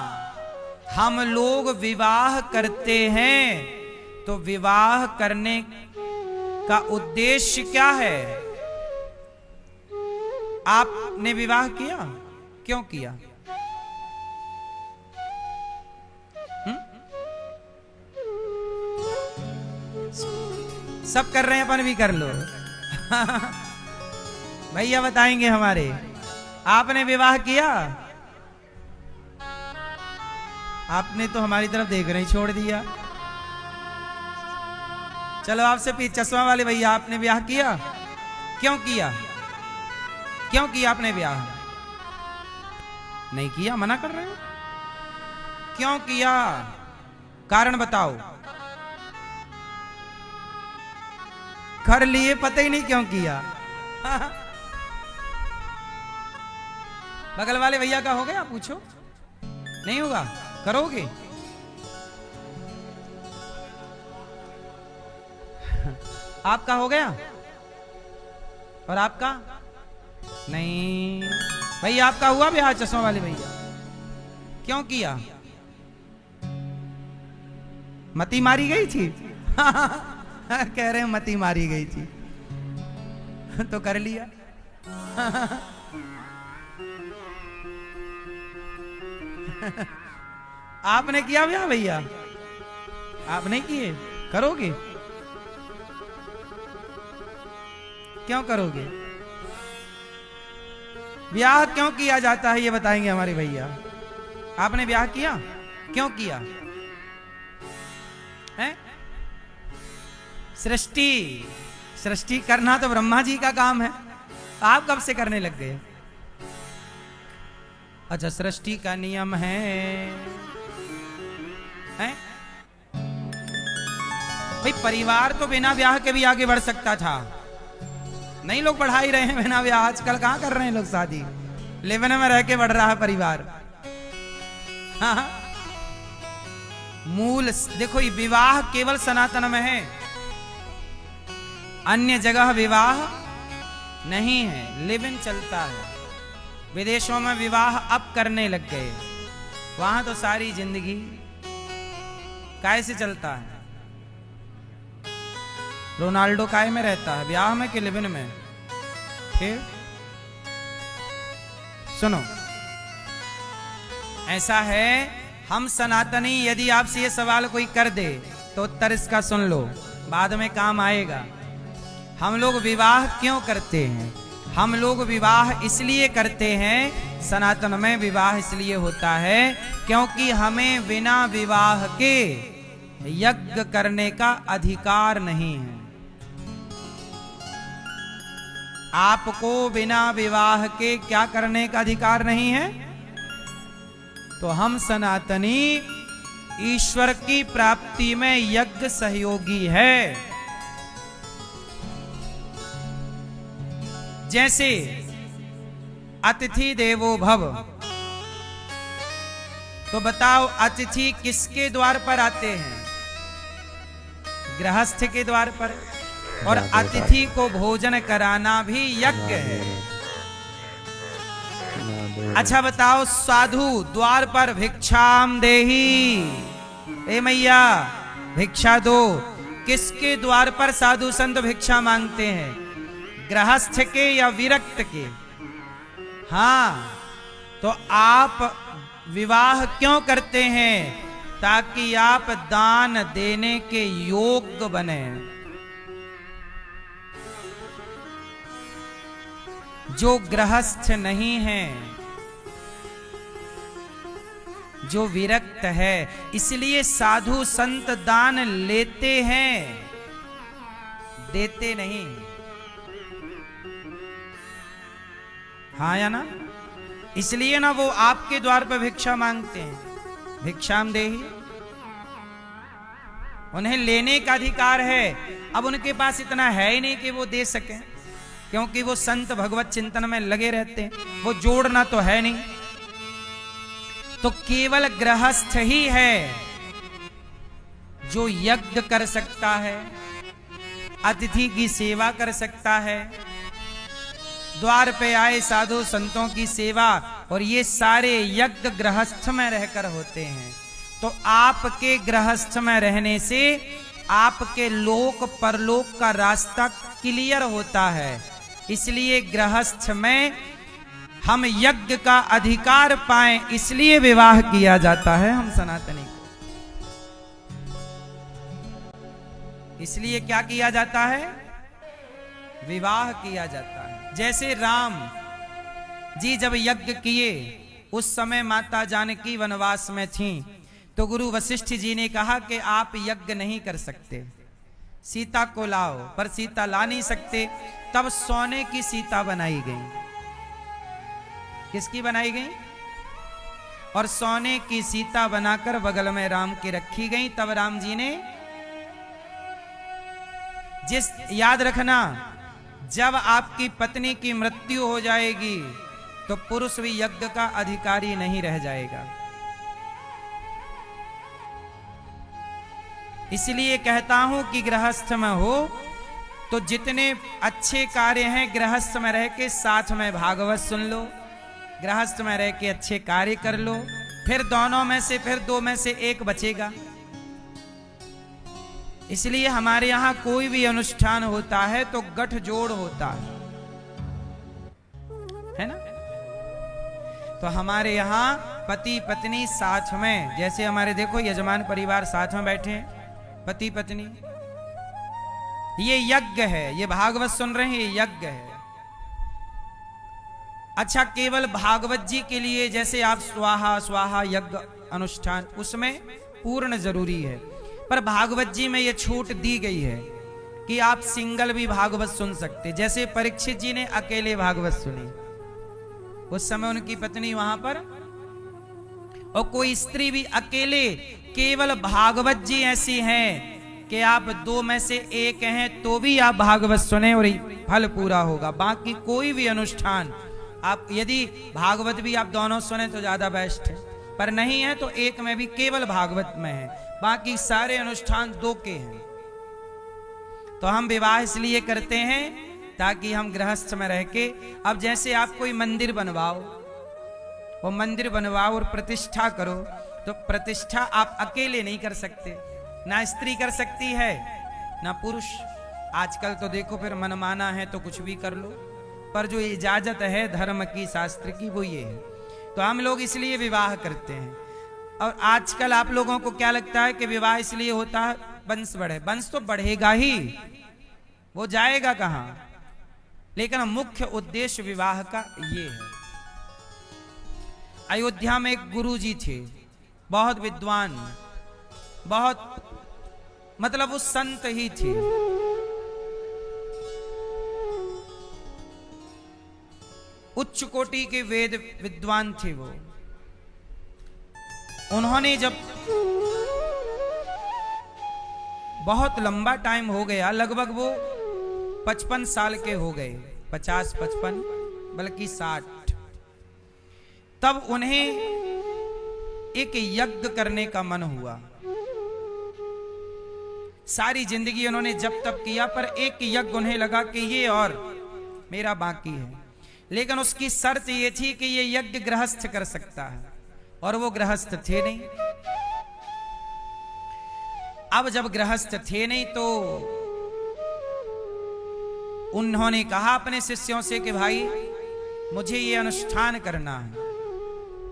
हम लोग विवाह करते हैं तो विवाह करने का उद्देश्य क्या है? आपने विवाह किया, क्यों किया? सब कर रहे हैं, अपन भी कर लो। भैया बताएंगे हमारे, आपने विवाह किया? आपने तो हमारी तरफ देख रहे ही छोड़ दिया। चलो आपसे चश्मा वाले भैया, आपने विवाह किया? क्यों किया? क्यों किया आपने विवाह? नहीं किया, मना कर रहे हो? क्यों किया? कारण बताओ। कर लिए, पता ही नहीं क्यों किया। बगल वाले भैया का हो गया? पूछो। नहीं होगा? करोगे? आपका हो गया और आपका नहीं? भैया आपका हुआ भी? आज चश्मा वाले भैया क्यों किया? मती मारी गई थी? कह रहे हैं मती मारी गई थी तो कर लिया। आपने किया ब्याह भैया? आप नहीं किए? करोगे? क्यों करोगे? ब्याह क्यों किया जाता है ये बताएंगे हमारे भैया। आपने ब्याह किया? क्यों किया है? सृष्टि करना तो ब्रह्मा जी का काम है, आप कब से करने लग गए? अच्छा, सृष्टि का नियम है? भाई परिवार तो बिना ब्याह के भी आगे बढ़ सकता था, नहीं लोग बढ़ा ही रहे हैं बिना ब्याह। आजकल कहां कर रहे हैं लोग शादी, लिव-इन में रह के बढ़ रहा है परिवार। हाँ? मूल देखो, ये विवाह केवल सनातन में है, अन्य जगह विवाह नहीं है, लिव इन चलता है। विदेशों में विवाह अब करने लग गए, वहां तो सारी जिंदगी कैसे चलता है? रोनाल्डो काय में रहता है, ब्याह में कि लिव इन में? फिर सुनो, ऐसा है, हम सनातनी, यदि आपसे ये सवाल कोई कर दे तो उत्तर इसका सुन लो, बाद में काम आएगा। हम लोग विवाह क्यों करते हैं? हम लोग विवाह इसलिए करते हैं, सनातन में विवाह इसलिए होता है क्योंकि हमें बिना विवाह के यज्ञ करने का अधिकार नहीं है। आपको बिना विवाह के क्या करने का अधिकार नहीं है? तो हम सनातनी ईश्वर की प्राप्ति में यज्ञ सहयोगी है। जैसे अतिथि देवो भव, तो बताओ अतिथि किसके द्वार पर आते हैं? गृहस्थ के द्वार पर, और अतिथि को भोजन कराना भी यज्ञ है। अच्छा बताओ, साधु द्वार पर भिक्षाम देही, ए मैया भिक्षा दो, किसके द्वार पर साधु संत भिक्षा मांगते हैं? गृहस्थ के या विरक्त के? हाँ, तो आप विवाह क्यों करते हैं? ताकि आप दान देने के योग्य बने। जो गृहस्थ नहीं है, जो विरक्त है, इसलिए साधु संत दान लेते हैं, देते नहीं। हाँ या ना? इसलिए ना वो आपके द्वार पर भिक्षा मांगते हैं, भिक्षाम देहि। उन्हें लेने का अधिकार है। अब उनके पास इतना है ही नहीं कि वो दे सकें, क्योंकि वो संत भगवत चिंतन में लगे रहते हैं, वो जोड़ना तो है नहीं। तो केवल गृहस्थ ही है जो यज्ञ कर सकता है, अतिथि की सेवा कर सकता है, द्वार पे आए साधु संतों की सेवा, और ये सारे यज्ञ गृहस्थ में रहकर होते हैं। तो आपके गृहस्थ में रहने से आपके लोक परलोक का रास्ता क्लियर होता है। इसलिए गृहस्थ में हम यज्ञ का अधिकार पाएं, इसलिए विवाह किया जाता है हम सनातनी को। इसलिए क्या किया जाता है? विवाह किया जाता है। जैसे राम जी जब यज्ञ किए, उस समय माता जानकी वनवास में थीं, तो गुरु वशिष्ठ जी ने कहा कि आप यज्ञ नहीं कर सकते, सीता को लाओ। पर सीता ला नहीं सकते, तब सोने की सीता बनाई गई। किसकी बनाई गई? और सोने की सीता बनाकर बगल में राम की रखी गई। तब राम जी ने याद रखना, जब आपकी पत्नी की मृत्यु हो जाएगी तो पुरुष भी यज्ञ का अधिकारी नहीं रह जाएगा। इसलिए कहता हूं कि गृहस्थ में हो तो जितने अच्छे कार्य हैं गृहस्थ में रह के साथ में भागवत सुन लो, गृहस्थ में रह के अच्छे कार्य कर लो, फिर दोनों में से फिर दो में से एक बचेगा। इसलिए हमारे यहां कोई भी अनुष्ठान होता है तो गठजोड़ होता है ना। तो हमारे यहां पति पत्नी साथ में, जैसे हमारे देखो यजमान परिवार साथ में बैठे हैं, पति पत्नी, ये यज्ञ है, ये भागवत सुन रहे हैं, ये यज्ञ है। अच्छा, केवल भागवत जी के लिए जैसे आप स्वाहा स्वाहा यज्ञ अनुष्ठान, उसमें पूर्ण जरूरी है, पर भागवत जी में ये छूट दी गई है कि आप सिंगल भी भागवत सुन सकते। जैसे परीक्षित जी ने अकेले भागवत सुनी, उस समय उनकी पत्नी वहां पर, और कोई स्त्री भी अकेले, केवल भागवत जी ऐसी हैं कि आप दो में से एक हैं तो भी आप भागवत सुने और फल पूरा होगा। बाकी कोई भी अनुष्ठान आप यदि भागवत भी आप दोनों सुने तो ज्यादा बेस्ट है, पर नहीं है तो एक में भी केवल भागवत में है, बाकी सारे अनुष्ठान दो के हैं। तो हम विवाह इसलिए करते हैं ताकि हम गृहस्थ में रह के, अब जैसे आप कोई मंदिर बनवाओ, वो मंदिर बनवाओ और प्रतिष्ठा करो, तो प्रतिष्ठा आप अकेले नहीं कर सकते, ना स्त्री कर सकती है ना पुरुष। आजकल तो देखो फिर मनमाना है तो कुछ भी कर लो, पर जो इजाजत है धर्म की शास्त्र की वो ये है। तो हम लोग इसलिए विवाह करते हैं। और आजकल आप लोगों को क्या लगता है कि विवाह इसलिए होता है वंश बढ़े, वंश तो बढ़ेगा ही, वो जाएगा कहां, लेकिन मुख्य उद्देश्य विवाह का ये है। अयोध्या में एक गुरु जी थे, बहुत विद्वान, बहुत मतलब वो संत ही थे। उच्च कोटि के वेद विद्वान थे वो। उन्होंने जब बहुत लंबा टाइम हो गया, लगभग वो 55 साल के हो गए, 50-55 बल्कि 60, तब उन्हें एक यज्ञ करने का मन हुआ। सारी जिंदगी उन्होंने जब तब किया, पर एक यज्ञ उन्हें लगा कि ये और मेरा बाकी है, लेकिन उसकी शर्त ये थी कि ये यज्ञ गृहस्थ कर सकता है, और वो गृहस्थ थे नहीं। अब जब गृहस्थ थे नहीं तो उन्होंने कहा अपने शिष्यों से कि भाई मुझे ये अनुष्ठान करना है,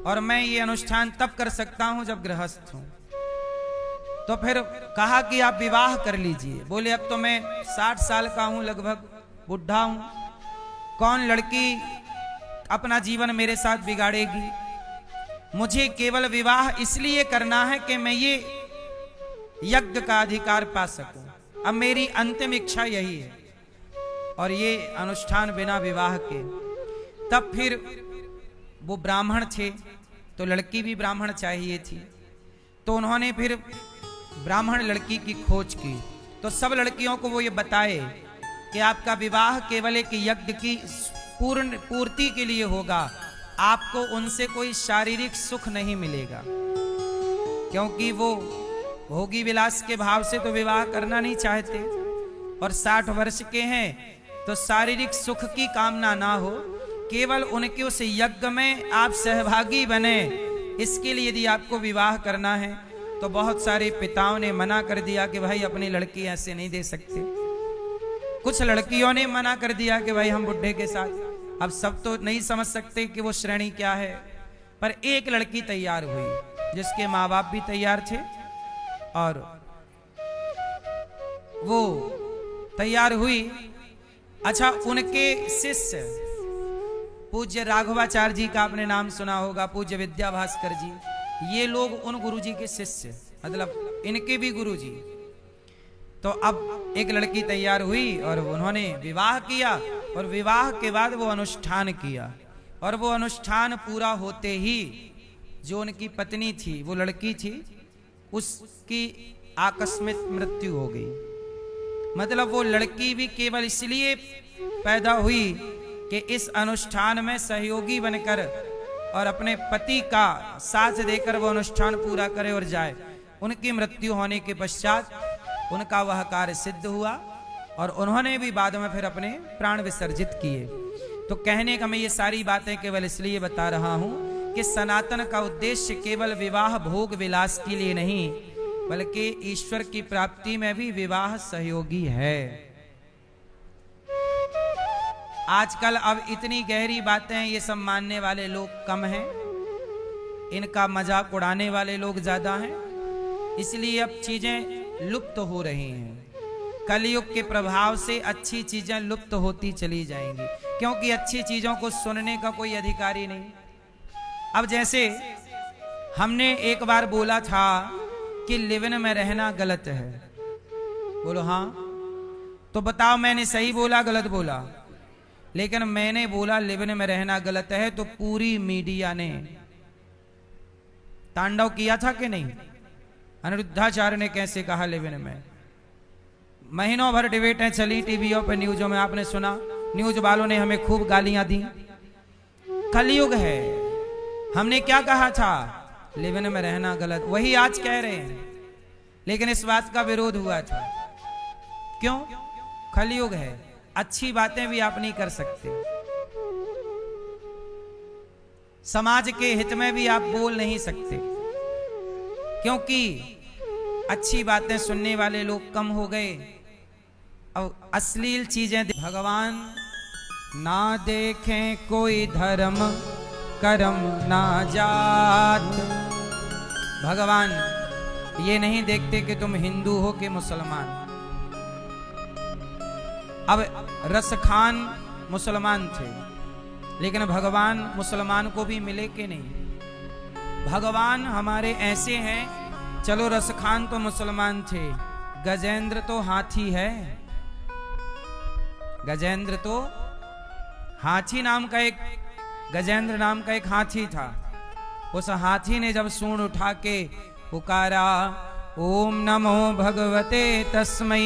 और मैं ये अनुष्ठान तब कर सकता हूं जब गृहस्थ हूं। तो फिर कहा कि आप विवाह कर लीजिए। बोले अब तो मैं 60 साल का हूं, लगभग बुढ़ा हूं, कौन लड़की अपना जीवन मेरे साथ बिगाड़ेगी। मुझे केवल विवाह इसलिए करना है कि मैं ये यज्ञ का अधिकार पा सकूं। अब मेरी अंतिम इच्छा यही है, और ये अनुष्ठान बिना विवाह के। तब फिर वो ब्राह्मण थे, तो लड़की भी ब्राह्मण चाहिए थी, तो उन्होंने फिर ब्राह्मण लड़की की खोज की। तो सब लड़कियों को वो ये बताए कि आपका विवाह केवल एक यज्ञ की पूर्ति के लिए होगा, आपको उनसे कोई शारीरिक सुख नहीं मिलेगा, क्योंकि वो भोगी विलास के भाव से तो विवाह करना नहीं चाहते, और 60 वर्ष के हैं तो शारीरिक सुख की कामना ना हो, केवल उनके उस यज्ञ में आप सहभागी बने, इसके लिए यदि आपको विवाह करना है। तो बहुत सारे पिताओं ने मना कर दिया कि भाई अपनी लड़की ऐसे नहीं दे सकते। कुछ लड़कियों ने मना कर दिया कि भाई हम बुढ़े के साथ, अब सब तो नहीं समझ सकते कि वो श्रेणी क्या है। पर एक लड़की तैयार हुई जिसके माँ बाप भी तैयार थे, और वो तैयार हुई। अच्छा, उनके शिष्य पूज्य राघवाचार्य जी का आपने नाम सुना होगा, पूज्य विद्या भास्कर जी, ये लोग उन गुरुजी के शिष्य, मतलब इनके भी गुरुजी। तो अब एक लड़की तैयार हुई और उन्होंने विवाह किया, और विवाह के बाद वो अनुष्ठान किया, और वो अनुष्ठान पूरा होते ही जो उनकी पत्नी थी, वो लड़की थी, उसकी आकस्मिक मृत्यु हो गई। मतलब वो लड़की भी केवल इसलिए पैदा हुई कि इस अनुष्ठान में सहयोगी बनकर और अपने पति का साथ देकर वो अनुष्ठान पूरा करे और जाए। उनकी मृत्यु होने के पश्चात उनका वह कार्य सिद्ध हुआ, और उन्होंने भी बाद में फिर अपने प्राण विसर्जित किए। तो कहने का मैं ये सारी बातें केवल इसलिए बता रहा हूं कि सनातन का उद्देश्य केवल विवाह भोग विलास के लिए नहीं, बल्कि ईश्वर की प्राप्ति में भी विवाह सहयोगी है। आजकल अब इतनी गहरी बातें ये सब मानने वाले लोग कम हैं, इनका मजाक उड़ाने वाले लोग ज्यादा हैं, इसलिए अब चीजें लुप्त हो रही हैं। कलयुग के प्रभाव से अच्छी चीजें लुप्त होती चली जाएंगी, क्योंकि अच्छी चीजों को सुनने का कोई अधिकार ही नहीं। अब जैसे हमने एक बार बोला था कि लिव-इन में रहना गलत है, बोलो हाँ, तो बताओ मैंने सही बोला गलत बोला? लेकिन मैंने बोला लिव-इन में रहना गलत है, तो पूरी मीडिया ने तांडव किया था कि नहीं? अनिरुद्धाचार्य ने कैसे कहा लिव-इन में, महीनों भर डिबेटें चली टीवीओं पे, न्यूज़ों में आपने सुना, न्यूज वालों ने हमें खूब गालियां दी। कलयुग है, हमने क्या कहा था? लिव-इन में रहना गलत, वही आज कह रहे हैं, लेकिन इस बात का विरोध हुआ था। क्यों? कलयुग है, अच्छी बातें भी आप नहीं कर सकते, समाज के हित में भी आप बोल नहीं सकते, क्योंकि अच्छी बातें सुनने वाले लोग कम हो गए। अब अश्लील चीजें भगवान ना देखें कोई धर्म कर्म ना जात, भगवान ये नहीं देखते कि तुम हिंदू हो कि मुसलमान। अब रसखान मुसलमान थे, लेकिन भगवान मुसलमान को भी मिले कि नहीं? भगवान हमारे ऐसे हैं, चलो रसखान तो मुसलमान थे, गजेंद्र तो हाथी है, गजेंद्र तो हाथी नाम का एक, गजेंद्र नाम का एक हाथी था। उस हाथी ने जब सूंड उठा के पुकारा, ओम नमो भगवते तस्मै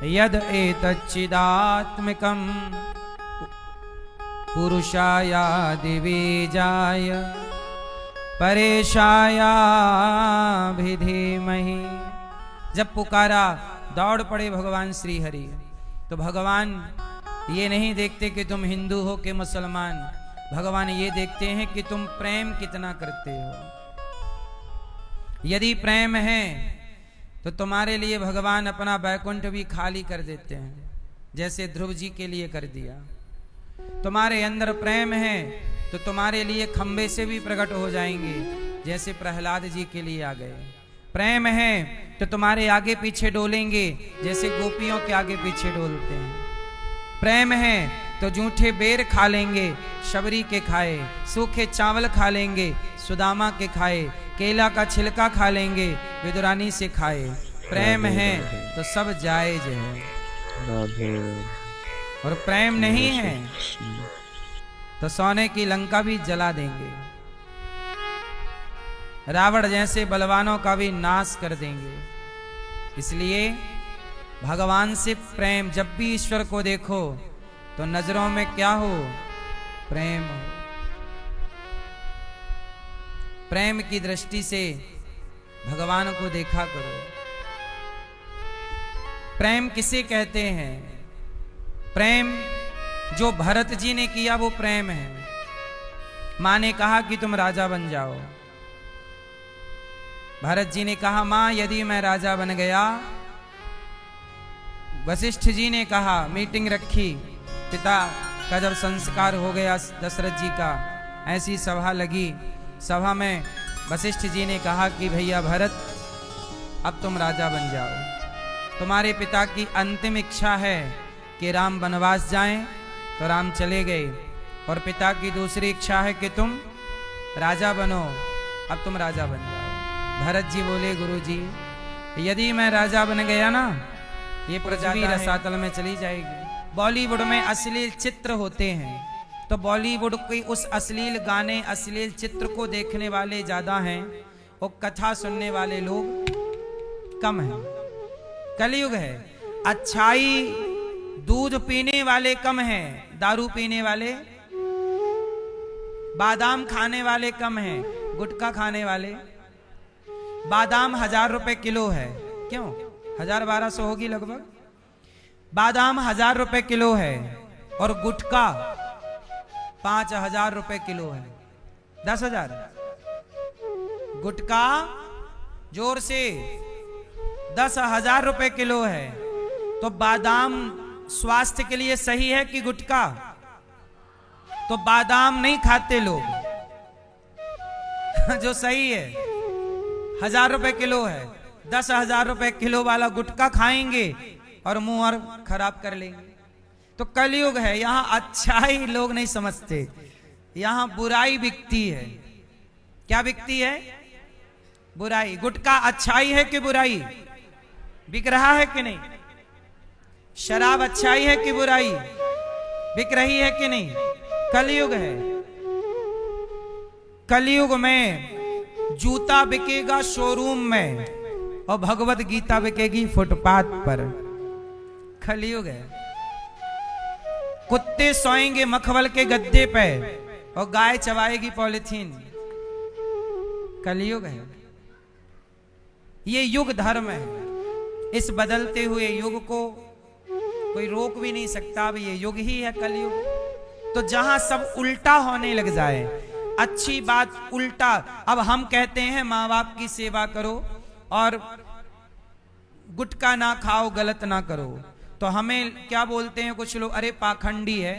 यद एतच्चिदात्मिकं पुरुषाया दिवीजाय परेशाया भी धीमहि। जब पुकारा दौड़ पड़े भगवान श्री हरि। तो भगवान ये नहीं देखते कि तुम हिंदू हो कि मुसलमान, भगवान ये देखते हैं कि तुम प्रेम कितना करते हो। यदि प्रेम है तो तुम्हारे लिए भगवान अपना बैकुंठ भी खाली कर देते हैं, जैसे ध्रुव जी के लिए कर दिया। तुम्हारे अंदर प्रेम है तो तुम्हारे लिए खंबे से भी प्रकट हो जाएंगे, जैसे प्रहलाद जी के लिए आ गए। प्रेम है तो तुम्हारे आगे पीछे डोलेंगे जैसे गोपियों के आगे पीछे डोलते हैं। प्रेम है तो जूठे बेर खा लेंगे शबरी के खाए, सूखे चावल खा लेंगे सुदामा के खाए, केला का छिलका खा लेंगे विदुरानी से खाए। प्रेम है तो सब जायज है, राधे और प्रेम नहीं है तो सोने की लंका भी जला देंगे, रावण जैसे बलवानों का भी नाश कर देंगे। इसलिए भगवान से प्रेम, जब भी ईश्वर को देखो तो नजरों में क्या हो? प्रेम हो। प्रेम की दृष्टि से भगवान को देखा करो। प्रेम किसे कहते हैं? प्रेम जो भरत जी ने किया वो प्रेम है। मां ने कहा कि तुम राजा बन जाओ। भरत जी ने कहा मां यदि मैं राजा बन गया। वशिष्ठ जी ने कहा, मीटिंग रखी, पिता का जब संस्कार हो गया दशरथ जी का, ऐसी सभा लगी। सभा में वशिष्ठ जी ने कहा कि भैया भरत अब तुम राजा बन जाओ। तुम्हारे पिता की अंतिम इच्छा है कि राम वनवास जाएं, तो राम चले गए। और पिता की दूसरी इच्छा है कि तुम राजा बनो, अब तुम राजा बन जाओ। भरत जी बोले गुरुजी यदि मैं राजा बन गया ना, ये पृथ्वी रसातल में चली जाएगी। बॉलीवुड में अश्लील चित्र होते हैं, तो बॉलीवुड की उस अश्लील गाने, अश्लील चित्र को देखने वाले ज्यादा हैं और कथा सुनने वाले लोग कम हैं। कलयुग है, अच्छाई दूध पीने वाले कम हैं, दारू पीने वाले, बादाम खाने वाले कम हैं, गुटखा खाने वाले। बादाम 1000 रुपए किलो है, क्यों 1000-1200 होगी लगभग। बादाम 1000 रुपए किलो है और गुटखा 5000 रुपए किलो है। 10,000 गुटखा जोर से 10,000 रुपए किलो है। तो बादाम स्वास्थ्य के लिए सही है कि गुटखा? तो बादाम नहीं खाते लोग जो सही है 1000 रुपए किलो है, 10,000 रुपए किलो वाला गुटखा खाएंगे और मुंह और खराब कर लेंगे। तो कलयुग है, यहां अच्छाई लोग नहीं समझते, यहां बुराई बिकती है। क्या बिकती है? बुराई। गुटखा अच्छाई है कि बुराई? बिक रहा है कि नहीं? शराब अच्छाई है कि बुराई? बिक रही है कि नहीं? कलयुग है। कलयुग में जूता बिकेगा शोरूम में और भगवत गीता बिकेगी फुटपाथ पर। कलयुग है। कुत्ते सोएंगे मखमल के गद्दे पे और गाय चबाएगी पॉलिथीन। कलयुग है। ये युग धर्म है। इस बदलते हुए युग को कोई रोक भी नहीं सकता। अब ये युग ही है कलयुग। तो जहां सब उल्टा होने लग जाए, अच्छी बात उल्टा। अब हम कहते हैं माँ बाप की सेवा करो और गुटखा ना खाओ, गलत ना करो, तो हमें क्या बोलते हैं कुछ लोग? अरे पाखंडी है।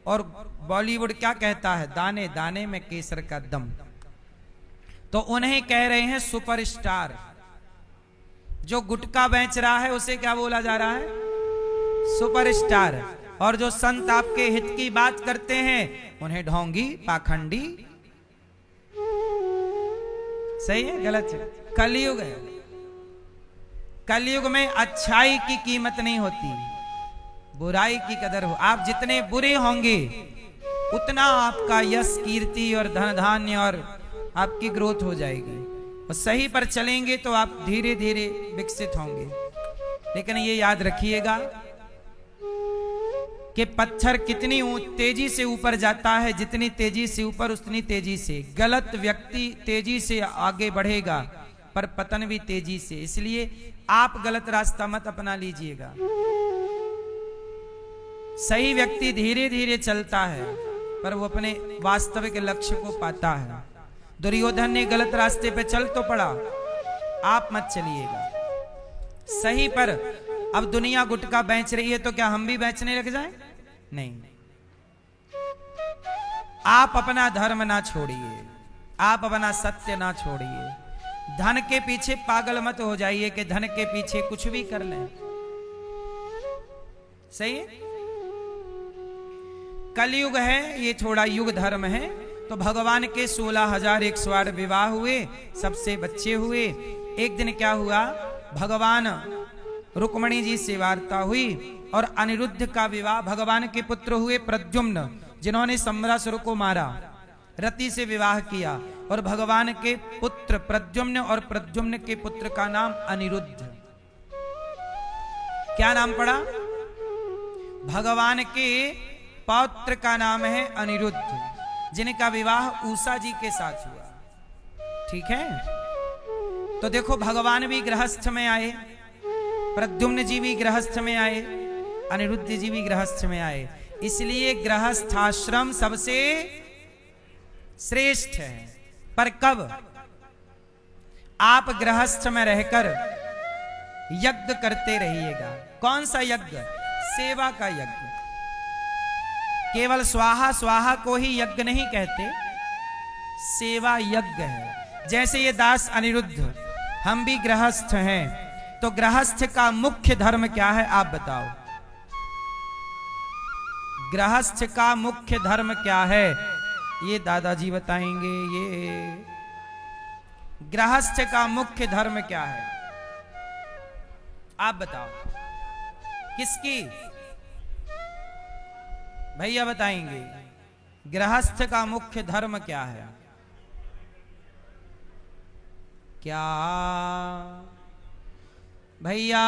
और बॉलीवुड क्या कहता है? दाने दाने में केसर का दम। तो उन्हें कह रहे हैं सुपरस्टार। जो गुटखा बेच रहा है उसे क्या बोला जा रहा है? सुपरस्टार। और जो संत आपके हित की बात करते हैं उन्हें ढोंगी, पाखंडी। सही है गलत है? कलयुग है। कलयुग में अच्छाई की कीमत नहीं होती, बुराई की कदर हो। आप जितने बुरे होंगे उतना आपका यश, कीर्ति और धन धान्य और आपकी ग्रोथ हो जाएगी। और सही पर चलेंगे तो आप धीरे धीरे विकसित होंगे। लेकिन ये याद रखिएगा कि पत्थर कितनी तेजी से ऊपर जाता है, जितनी तेजी से ऊपर उतनी तेजी से गलत व्यक्ति तेजी से आगे बढ़ेगा, पर पतन भी तेजी से। इसलिए आप गलत रास्ता मत अपना लीजिएगा। सही व्यक्ति धीरे धीरे चलता है पर वो अपने वास्तविक लक्ष्य को पाता है। दुर्योधन ने गलत रास्ते पे चल तो पड़ा, आप मत चलिएगा सही पर। अब दुनिया गुटखा बेच रही है तो क्या हम भी बेचने लग जाएं? नहीं। आप अपना धर्म ना छोड़िए, आप अपना सत्य ना छोड़िए। धन के पीछे पागल मत हो जाइए कि धन के पीछे कुछ भी कर लें। सही है? कलयुग है, ये थोड़ा युग धर्म है। तो भगवान के 16,108 विवाह हुए, सबसे बच्चे हुए। एक दिन क्या हुआ, भगवान रुक्मणी जी से वार्ता हुई और अनिरुद्ध का विवाह, भगवान के पुत्र हुए प्रद्युम्न, जिन्होंने सम्रासुर को मारा, रति से विवाह किया। और भगवान के पुत्र प्रद्युम्न और प्रद्युम्न के पुत्र का नाम अनिरुद्ध। क्या नाम पड़ा? भगवान के पौत्र का नाम है अनिरुद्ध, जिनका विवाह उषा जी के साथ हुआ। ठीक है? तो देखो, भगवान भी गृहस्थ में आए, प्रद्युम्न जी भी गृहस्थ में आए, अनिरुद्ध जी भी गृहस्थ में आए। इसलिए गृहस्थाश्रम सबसे श्रेष्ठ है। पर कब? आप गृहस्थ में रहकर यज्ञ करते रहिएगा। कौन सा यज्ञ? सेवा का यज्ञ। केवल स्वाहा स्वाहा को ही यज्ञ नहीं कहते, सेवा यज्ञ है। जैसे ये दास अनिरुद्ध, हम भी गृहस्थ हैं, तो गृहस्थ का मुख्य धर्म क्या है आप बताओ? गृहस्थ का मुख्य धर्म क्या है? ये दादाजी बताएंगे। ये गृहस्थ का मुख्य धर्म क्या है आप बताओ? किसकी? भैया बताएंगे। गृहस्थ का मुख्य धर्म क्या है? क्या भैया?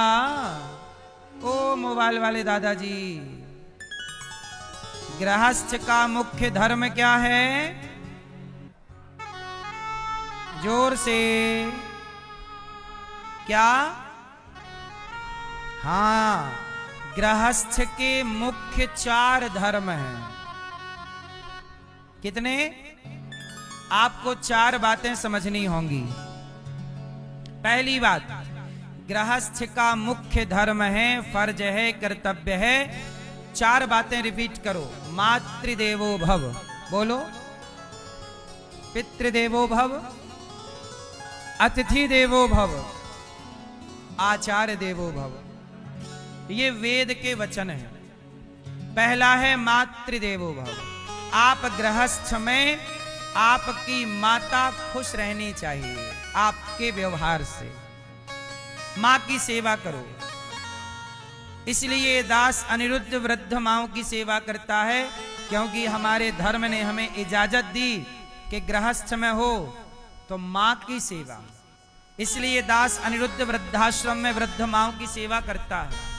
ओ मोबाइल वाले दादाजी, गृहस्थ का मुख्य धर्म क्या है? जोर से। क्या? हाँ, गृहस्थ के मुख्य 4 धर्म हैं। कितने? आपको 4 बातें समझनी होंगी। पहली बात, गृहस्थ का मुख्य धर्म है, फर्ज है, कर्तव्य है। 4 बातें रिपीट करो। मातृदेवो भव, बोलो। पितृदेवो भव, अतिथि देवो भव, आचार्य देवो भव। ये वेद के वचन हैं। पहला है मातृदेवो भव। आप गृहस्थ में आपकी माता खुश रहनी चाहिए। आपके व्यवहार से मां की सेवा करो। इसलिए दास अनिरुद्ध वृद्ध माओं की सेवा करता है, क्योंकि हमारे धर्म ने हमें इजाजत दी कि गृहस्थ में हो तो मां की सेवा। इसलिए दास अनिरुद्ध वृद्धाश्रम में वृद्ध माओं की सेवा करता है।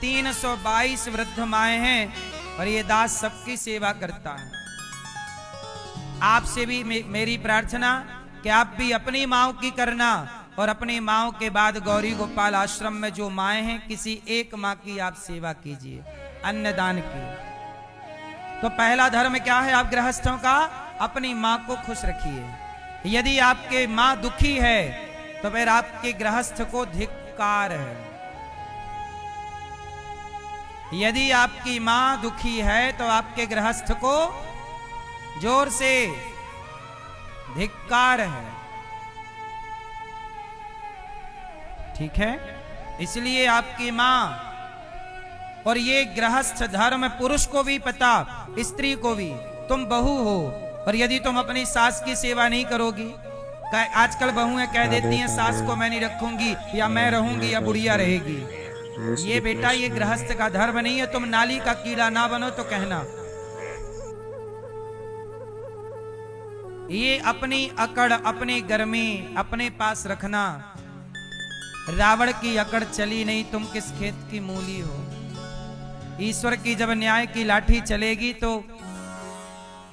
322 वृद्ध माएं हैं और ये दास सबकी सेवा करता है। आपसे भी मेरी प्रार्थना कि आप भी अपनी माओं की करना, और अपनी माओं के बाद गौरी गोपाल आश्रम में जो माएं हैं, किसी एक मां की आप सेवा कीजिए, अन्नदान की। तो पहला धर्म क्या है आप गृहस्थों का? अपनी मां को खुश रखिए। यदि आपके मां दुखी है तो फिर आपके गृहस्थ को धिक्कार है। यदि आपकी मां दुखी है तो आपके गृहस्थ को जोर से धिक्कार है। ठीक है? इसलिए आपकी मां, और ये गृहस्थ धर्म पुरुष को भी पता, स्त्री को भी। तुम बहू हो और यदि तुम अपनी सास की सेवा नहीं करोगी, आजकल बहुएं कह देती हैं सास को मैं नहीं रखूंगी, या मैं रहूंगी, या बुढ़िया रहेगी। ये बेटा, ये गृहस्थ का धर्म नहीं है। तुम नाली का कीड़ा ना बनो तो कहना। ये अपनी अकड़, अपनी गर्मी अपने पास रखना। रावण की अकड़ चली नहीं, तुम किस खेत की मूली हो। ईश्वर की जब न्याय की लाठी चलेगी तो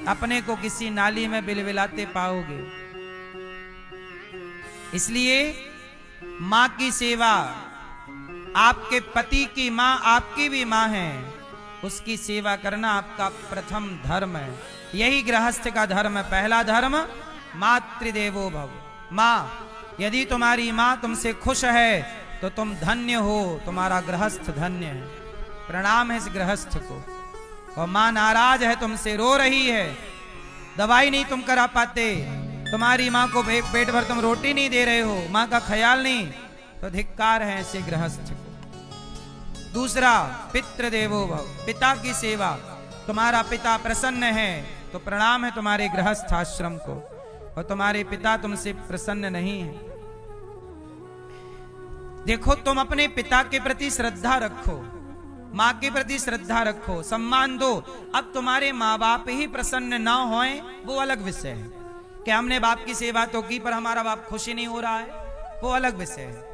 अपने को किसी नाली में बिलबिलाते पाओगे। इसलिए मां की सेवा, आपके पति की मां आपकी भी मां है, उसकी सेवा करना आपका प्रथम धर्म है। यही गृहस्थ का धर्म है। पहला धर्म मातृदेवो भव। मां, यदि तुम्हारी मां तुमसे खुश है तो तुम धन्य हो, तुम्हारा गृहस्थ धन्य है। प्रणाम है इस गृहस्थ को। और मां नाराज है, तुमसे रो रही है, दवाई नहीं तुम करा पाते, तुम्हारी माँ को पेट भर तुम रोटी नहीं दे रहे हो, माँ का ख्याल नहीं, तो धिक्कार है ऐसे गृहस्थ को। दूसरा, पितृदेवो भव, पिता की सेवा। तुम्हारा पिता प्रसन्न है तो प्रणाम है तुम्हारे गृहस्थ आश्रम को, और तुम्हारे पिता तुमसे प्रसन्न नहीं है। देखो, तुम अपने पिता के प्रति श्रद्धा रखो, माँ के प्रति श्रद्धा रखो, सम्मान दो। अब तुम्हारे माँ बाप ही प्रसन्न ना होएं वो अलग विषय है, कि हमने बाप की सेवा तो की पर हमारा बाप खुशी नहीं हो रहा है, वो अलग विषय है।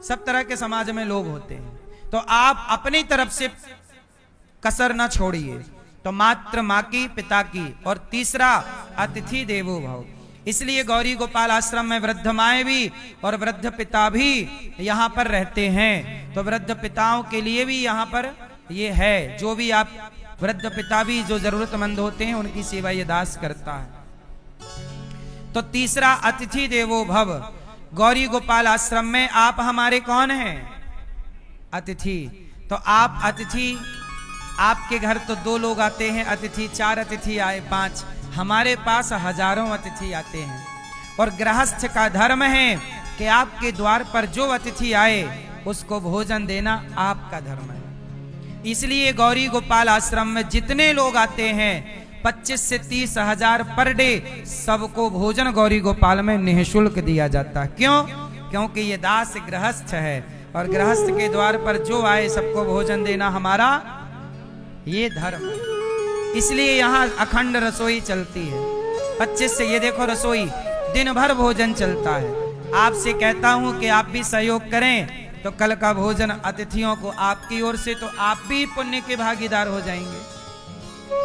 सब तरह के समाज में लोग होते हैं, तो आप अपनी तरफ से कसर ना छोड़िए। तो मात्र माँ की, पिता की, और तीसरा अतिथि देवो भव। इसलिए गौरी गोपाल आश्रम में वृद्ध माएँ भी और वृद्ध पिता भी यहाँ पर रहते हैं। तो वृद्ध पिताओं के लिए भी यहाँ पर ये है, जो भी आप वृद्ध पिता भी जो जरूरतमंद होते हैं उनकी सेवा ये दास करता है। तो तीसरा अतिथि देवो भव। गौरी गोपाल आश्रम में आप हमारे कौन हैं? अतिथि। तो आप अतिथि, आपके घर तो 2 लोग आते हैं अतिथि, 4 अतिथि आए, 5, हमारे पास हजारों अतिथि आते हैं। और गृहस्थ का धर्म है कि आपके द्वार पर जो अतिथि आए उसको भोजन देना आपका धर्म है। इसलिए गौरी गोपाल आश्रम में जितने लोग आते हैं 25 से 30 हजार पर डे, सबको भोजन गौरी गोपाल में निःशुल्क दिया जाता है। क्यों? क्योंकि ये दास गृहस्थ है, और गृहस्थ के द्वार पर जो आए सबको भोजन देना हमारा ये धर्म है। इसलिए यहाँ अखंड रसोई चलती है। 25 से, ये देखो रसोई दिन भर भोजन चलता है। आपसे कहता हूं कि आप भी सहयोग करें, तो कल का भोजन अतिथियों को आपकी ओर से, तो आप भी पुण्य के भागीदार हो जाएंगे।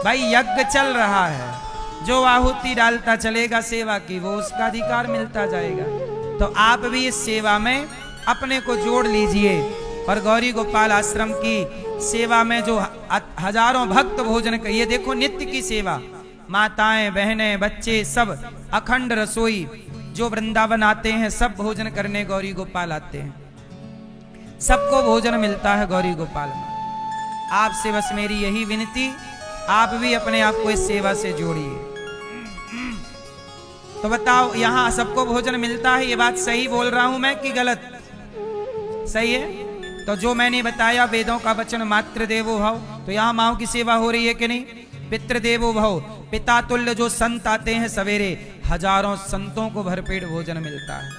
भाई यज्ञ चल रहा है, जो आहुति डालता चलेगा सेवा की, वो उसका अधिकार मिलता जाएगा। तो आप भी इस सेवा में अपने को जोड़ लीजिए। और गौरी गोपाल आश्रम की सेवा में जो हजारों भक्त भोजन कर, ये देखो नित्य की सेवा, माताएं, बहनें, बच्चे सब अखंड रसोई, जो वृंदावन आते हैं सब भोजन करने गौरी गोपाल आते हैं, सबको भोजन मिलता है गौरी गोपाल में। आपसे बस मेरी यही विनती, आप भी अपने आप को इस सेवा से जोड़िए। तो बताओ, यहाँ सबको भोजन मिलता है, ये बात सही बोल रहा हूं मैं कि गलत? सही है। तो जो मैंने बताया वेदों का वचन मातृ देवो भव, तो यहाँ माओ की सेवा हो रही है कि नहीं? पितृदेवो भव, पिता तुल्य जो संत आते हैं सवेरे, हजारों संतों को भरपेट भोजन मिलता है।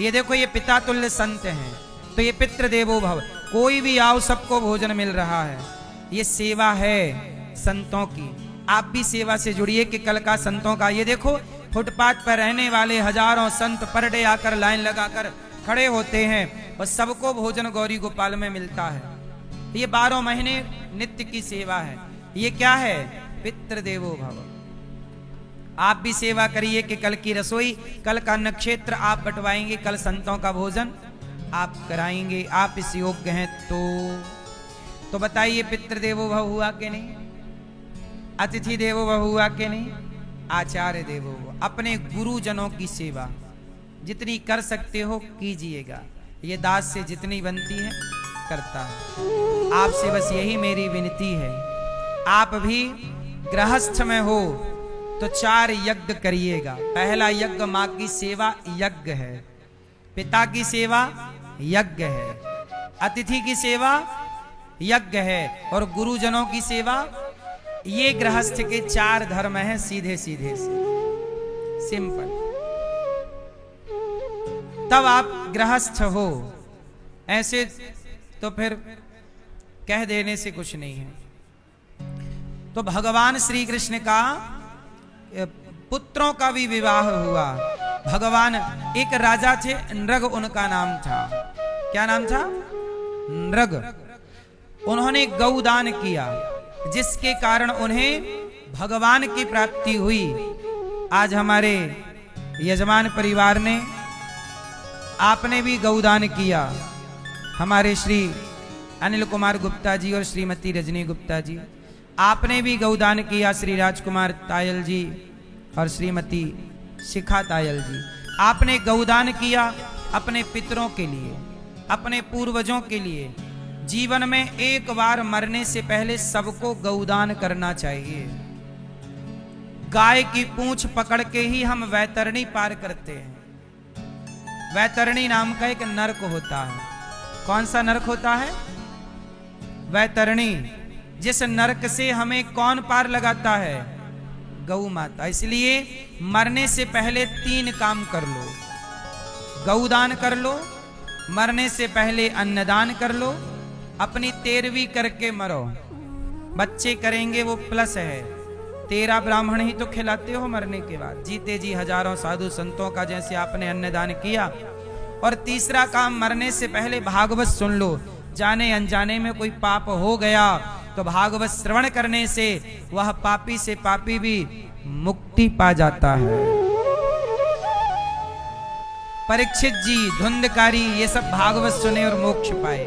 ये देखो, ये पिता तुल्य संत हैं, तो ये पितृदेवो भव, कोई भी आओ सबको भोजन मिल रहा है। ये सेवा है संतों की। आप भी सेवा से जुड़िए कि कल का संतों का, ये देखो फुटपाथ पर रहने वाले हजारों संत पर डे आकर लाइन लगाकर खड़े होते हैं, और सबको भोजन गौरी गोपाल में मिलता है। ये 12 महीने नित्य की सेवा है। ये क्या है? पितृदेवो भव। आप भी सेवा करिए कि कल की रसोई, कल का नक्षत्र आप बंटवाएंगे, कल संतों का भोजन आप कराएंगे, आप इस योग्य हैं तो बताइए, पितृदेवो भव हुआ कि नहीं? अतिथि देवो भव हुआ कि नहीं? आचार्य देवो भव। अपने गुरुजनों की सेवा जितनी कर सकते हो कीजिएगा। ये दास से जितनी बनती है करता है। आपसे बस यही मेरी विनती है। आप भी गृहस्थ में हो तो 4 यज्ञ करिएगा। पहला यज्ञ माँ की सेवा यज्ञ है, पिता की सेवा यज्ञ है, अतिथि की सेवा यज्ञ है, और गुरुजनों की सेवा। ये गृहस्थ के 4 धर्म हैं, सीधे सीधे से, सिंपल। तब आप गृहस्थ हो, ऐसे तो फिर कह देने से कुछ नहीं है। तो भगवान श्री कृष्ण का पुत्रों का भी विवाह हुआ। भगवान, एक राजा थे नृग, उनका नाम था, क्या नाम था? नृग। उन्होंने गौदान किया, जिसके कारण उन्हें भगवान की प्राप्ति हुई। आज हमारे यजमान परिवार ने, आपने भी गौदान किया। हमारे श्री अनिल कुमार गुप्ता जी और श्रीमती रजनी गुप्ता जी, आपने भी गौदान किया। श्री राजकुमार तायल जी और श्रीमती शिखा तायल जी, आपने गौदान किया अपने पितरों के लिए, अपने पूर्वजों के लिए। जीवन में एक बार मरने से पहले सबको गौदान करना चाहिए। गाय की पूंछ पकड़ के ही हम वैतरणी पार करते हैं। वैतरणी नाम का एक नरक होता है। कौन सा नरक होता है? वैतरणी। जिस नरक से हमें कौन पार लगाता है? गौ माता। इसलिए मरने से पहले 3 काम कर लो। गौदान कर लो, मरने से पहले अन्नदान कर लो, अपनी 13वीं करके मरो। बच्चे करेंगे वो प्लस है, 13 ब्राह्मण ही तो खिलाते हो मरने के बाद। जीते जी हजारों साधु संतों का जैसे आपने अन्नदान किया। और तीसरा काम, मरने से पहले भागवत सुन लो। जाने अनजाने में कोई पाप हो गया तो भागवत श्रवण करने से वह पापी से पापी भी मुक्ति पा जाता है। परीक्षित जी, धुंधकारी, ये सब भागवत सुने और मोक्ष पाए।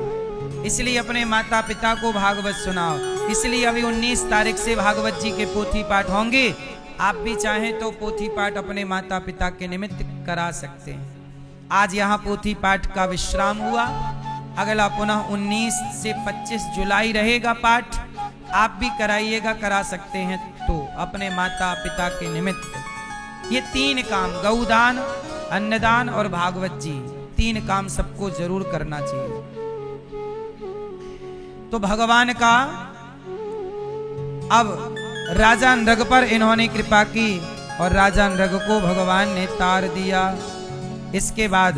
इसलिए अपने माता पिता को भागवत सुनाओ। इसलिए अभी 19 तारीख से भागवत जी के पोथी पाठ होंगे। आप भी चाहें तो पोथी पाठ अपने माता पिता के निमित्त करा सकते हैं। आज यहाँ पोथी पाठ का विश्राम हुआ। अगला पुनः 19 से 25 जुलाई रहेगा पाठ। आप भी कराइएगा, करा सकते हैं तो अपने माता पिता के निमित्त। ये 3 काम, गौदान, अन्नदान और भागवत जी, 3 काम सबको जरूर करना चाहिए। तो भगवान का अब राजा नृग पर इन्होंने कृपा की और राजा नृग को भगवान ने तार दिया। इसके बाद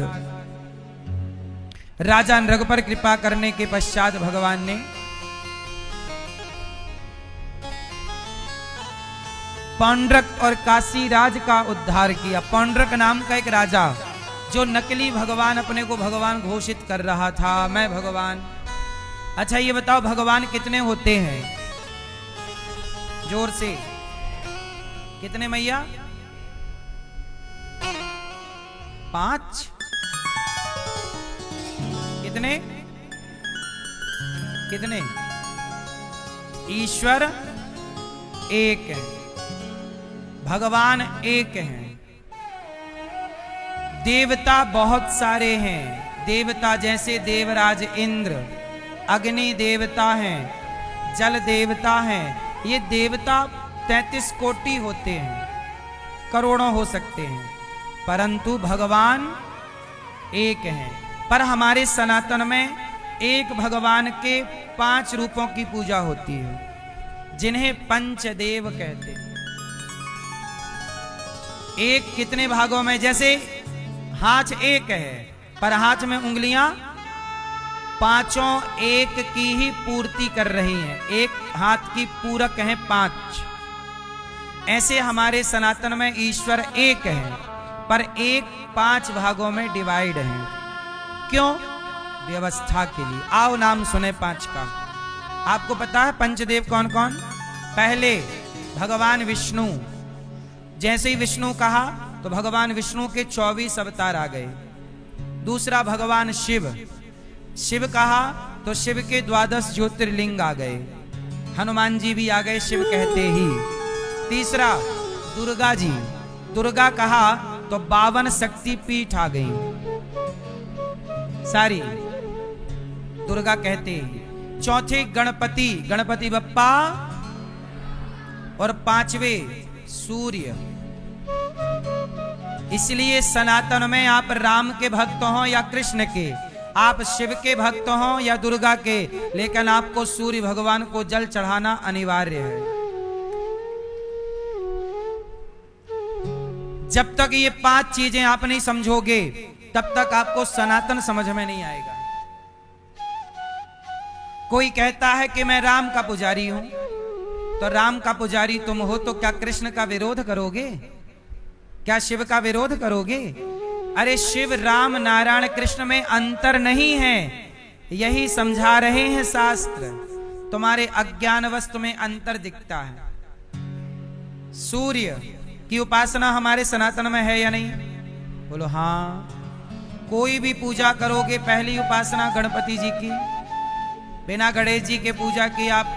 राजा नृग पर कृपा करने के पश्चात भगवान ने पौंड्रक और काशीराज का उद्धार किया। पौंड्रक नाम का एक राजा जो नकली भगवान, अपने को भगवान घोषित कर रहा था, मैं भगवान। अच्छा ये बताओ भगवान कितने होते हैं? जोर से, कितने मैया? 5? कितने? कितने? ईश्वर एक है, भगवान एक हैं। देवता बहुत सारे हैं। देवता जैसे देवराज इंद्र, अग्नि देवता हैं, जल देवता हैं। ये देवता 33 कोटि होते हैं, करोड़ों हो सकते हैं, परंतु भगवान एक हैं। पर हमारे सनातन में एक भगवान के 5 रूपों की पूजा होती है, जिन्हें पंचदेव कहते हैं। एक कितने भागों में? जैसे हाथ एक है, पर हाथ में उंगलियां 5 एक की ही पूर्ति कर रही हैं। एक हाथ की पूरक हैं 5। ऐसे हमारे सनातन में ईश्वर एक है, पर एक 5 भागों में डिवाइड है। क्यों? व्यवस्था के लिए। आओ नाम सुने 5 का। आपको पता है पंचदेव कौन कौन? पहले भगवान विष्णु। जैसे ही विष्णु कहा तो भगवान विष्णु के 24 अवतार आ गए। दूसरा भगवान शिव। शिव कहा तो शिव के 12 ज्योतिर्लिंग आ गए। हनुमान जी भी आ गए शिव कहते ही। तीसरा दुर्गा जी। दुर्गा कहा तो 52 शक्ति पीठ आ गई सारी, दुर्गा कहते हैं। चौथे गणपति, गणपति बप्पा। और 5वें सूर्य। इसलिए सनातन में आप राम के भक्त हो या कृष्ण के, आप शिव के भक्त हो या दुर्गा के, लेकिन आपको सूर्य भगवान को जल चढ़ाना अनिवार्य है। जब तक ये 5 चीजें आप नहीं समझोगे तब तक आपको सनातन समझ में नहीं आएगा। कोई कहता है कि मैं राम का पुजारी हूं, तो राम का पुजारी तुम हो तो क्या कृष्ण का विरोध करोगे? क्या शिव का विरोध करोगे? अरे शिव, राम, नारायण, कृष्ण में अंतर नहीं है, यही समझा रहे हैं शास्त्र। तुम्हारे अज्ञानवश तुम्हें अंतर दिखता है। सूर्य की उपासना हमारे सनातन में है या नहीं? बोलो हाँ। कोई भी पूजा करोगे पहली उपासना गणपति जी की, बिना गणेश जी के पूजा की आप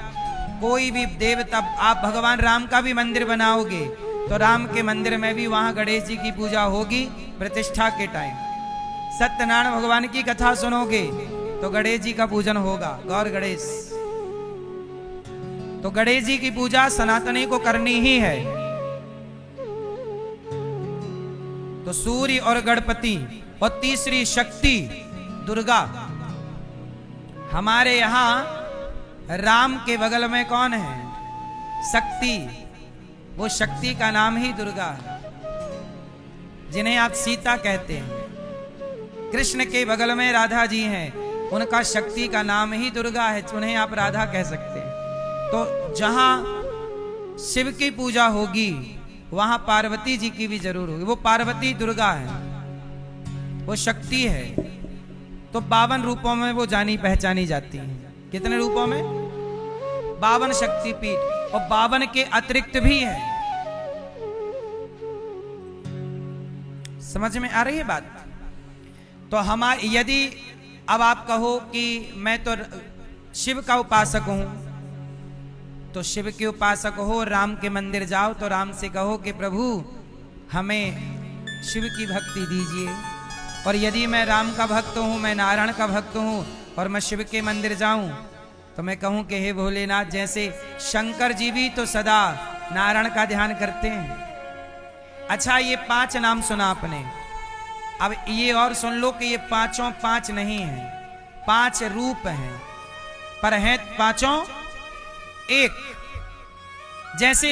कोई भी देवता, आप भगवान राम का भी मंदिर बनाओगे तो राम के मंदिर में भी वहां गणेश जी की पूजा होगी प्रतिष्ठा के टाइम। सत्यनारायण भगवान की कथा सुनोगे तो गणेश जी का पूजन होगा, गौर गणेश। तो गणेश जी की पूजा सनातनी को करनी ही है। तो सूर्य और गणपति और तीसरी शक्ति दुर्गा। हमारे यहां राम के बगल में कौन है? शक्ति। वो शक्ति का नाम ही दुर्गा है, जिन्हें आप सीता कहते हैं। कृष्ण के बगल में राधा जी हैं, उनका शक्ति का नाम ही दुर्गा है, उन्हें आप राधा कह सकते हैं। तो जहां शिव की पूजा होगी वहां पार्वती जी की भी जरूर होगी। वो पार्वती दुर्गा है, वो शक्ति है। तो 52 रूपों में वो जानी पहचानी जाती है। कितने रूपों में? 52 शक्तिपीठ, और 52 के अतिरिक्त भी है। समझ में आ रही है बात? तो हमारे यदि अब आप कहो कि मैं तो शिव का उपासक हूं, तो शिव के उपासक हो, राम के मंदिर जाओ तो राम से कहो कि प्रभु हमें शिव की भक्ति दीजिए। और यदि मैं राम का भक्त हूं, मैं नारायण का भक्त हूं, और मैं शिव के मंदिर जाऊं तो मैं कहूं कि हे भोलेनाथ, जैसे शंकर जी भी तो सदा नारायण का ध्यान करते हैं। अच्छा, ये 5 नाम सुना आपने, अब ये और सुन लो कि ये पांचों 5 नहीं हैं, 5 रूप हैं, पर हैं पांचों एक। जैसे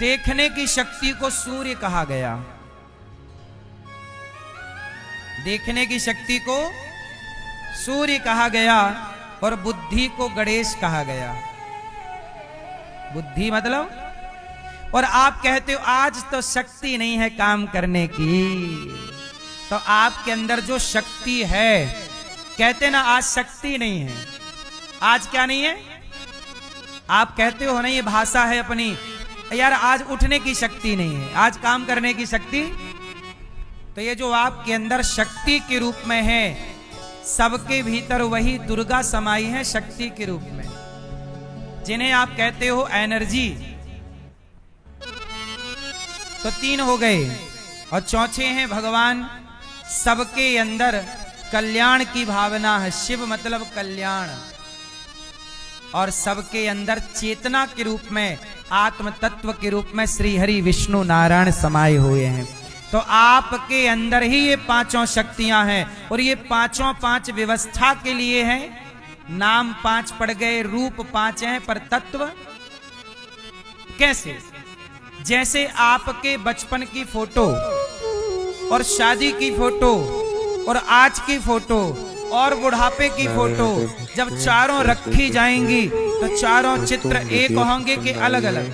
देखने की शक्ति को सूर्य कहा गया, देखने की शक्ति को सूर्य कहा गया, और बुद्धि को गणेश कहा गया। बुद्धि मतलब, और आप कहते हो आज तो शक्ति नहीं है काम करने की, तो आपके अंदर जो शक्ति है, कहते ना आज शक्ति नहीं है। आज क्या नहीं है? आप कहते हो ना ये भाषा है अपनी, यार आज उठने की शक्ति नहीं है, आज काम करने की शक्ति। तो ये जो आपके अंदर शक्ति के रूप में है, सबके भीतर वही दुर्गा समाई है शक्ति के रूप में, जिन्हें आप कहते हो एनर्जी। तो 3 हो गए, और चौथे हैं भगवान। सबके अंदर कल्याण की भावना है, शिव मतलब कल्याण, और सबके अंदर चेतना के रूप में, आत्म तत्व के रूप में श्री हरि विष्णु नारायण समाये हुए हैं। तो आपके अंदर ही ये 5 शक्तियां हैं, और ये 5 व्यवस्था के लिए हैं। नाम 5 पड़ गए, रूप 5 हैं, पर तत्व कैसे? जैसे आपके बचपन की फोटो और शादी की फोटो और आज की फोटो और बुढ़ापे की फोटो जब चारों रखी जाएंगी तो चारों चित्र एक होंगे कि अलग अलग?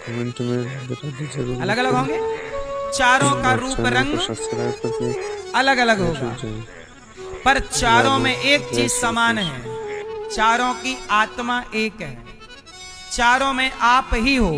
कमेंट में बता दीजिए। अलग अलग होंगे। चारों का रूप रंग अलग अलग होगा, पर चारों में एक चीज समान है, चारों की आत्मा एक है, चारों में आप ही हो।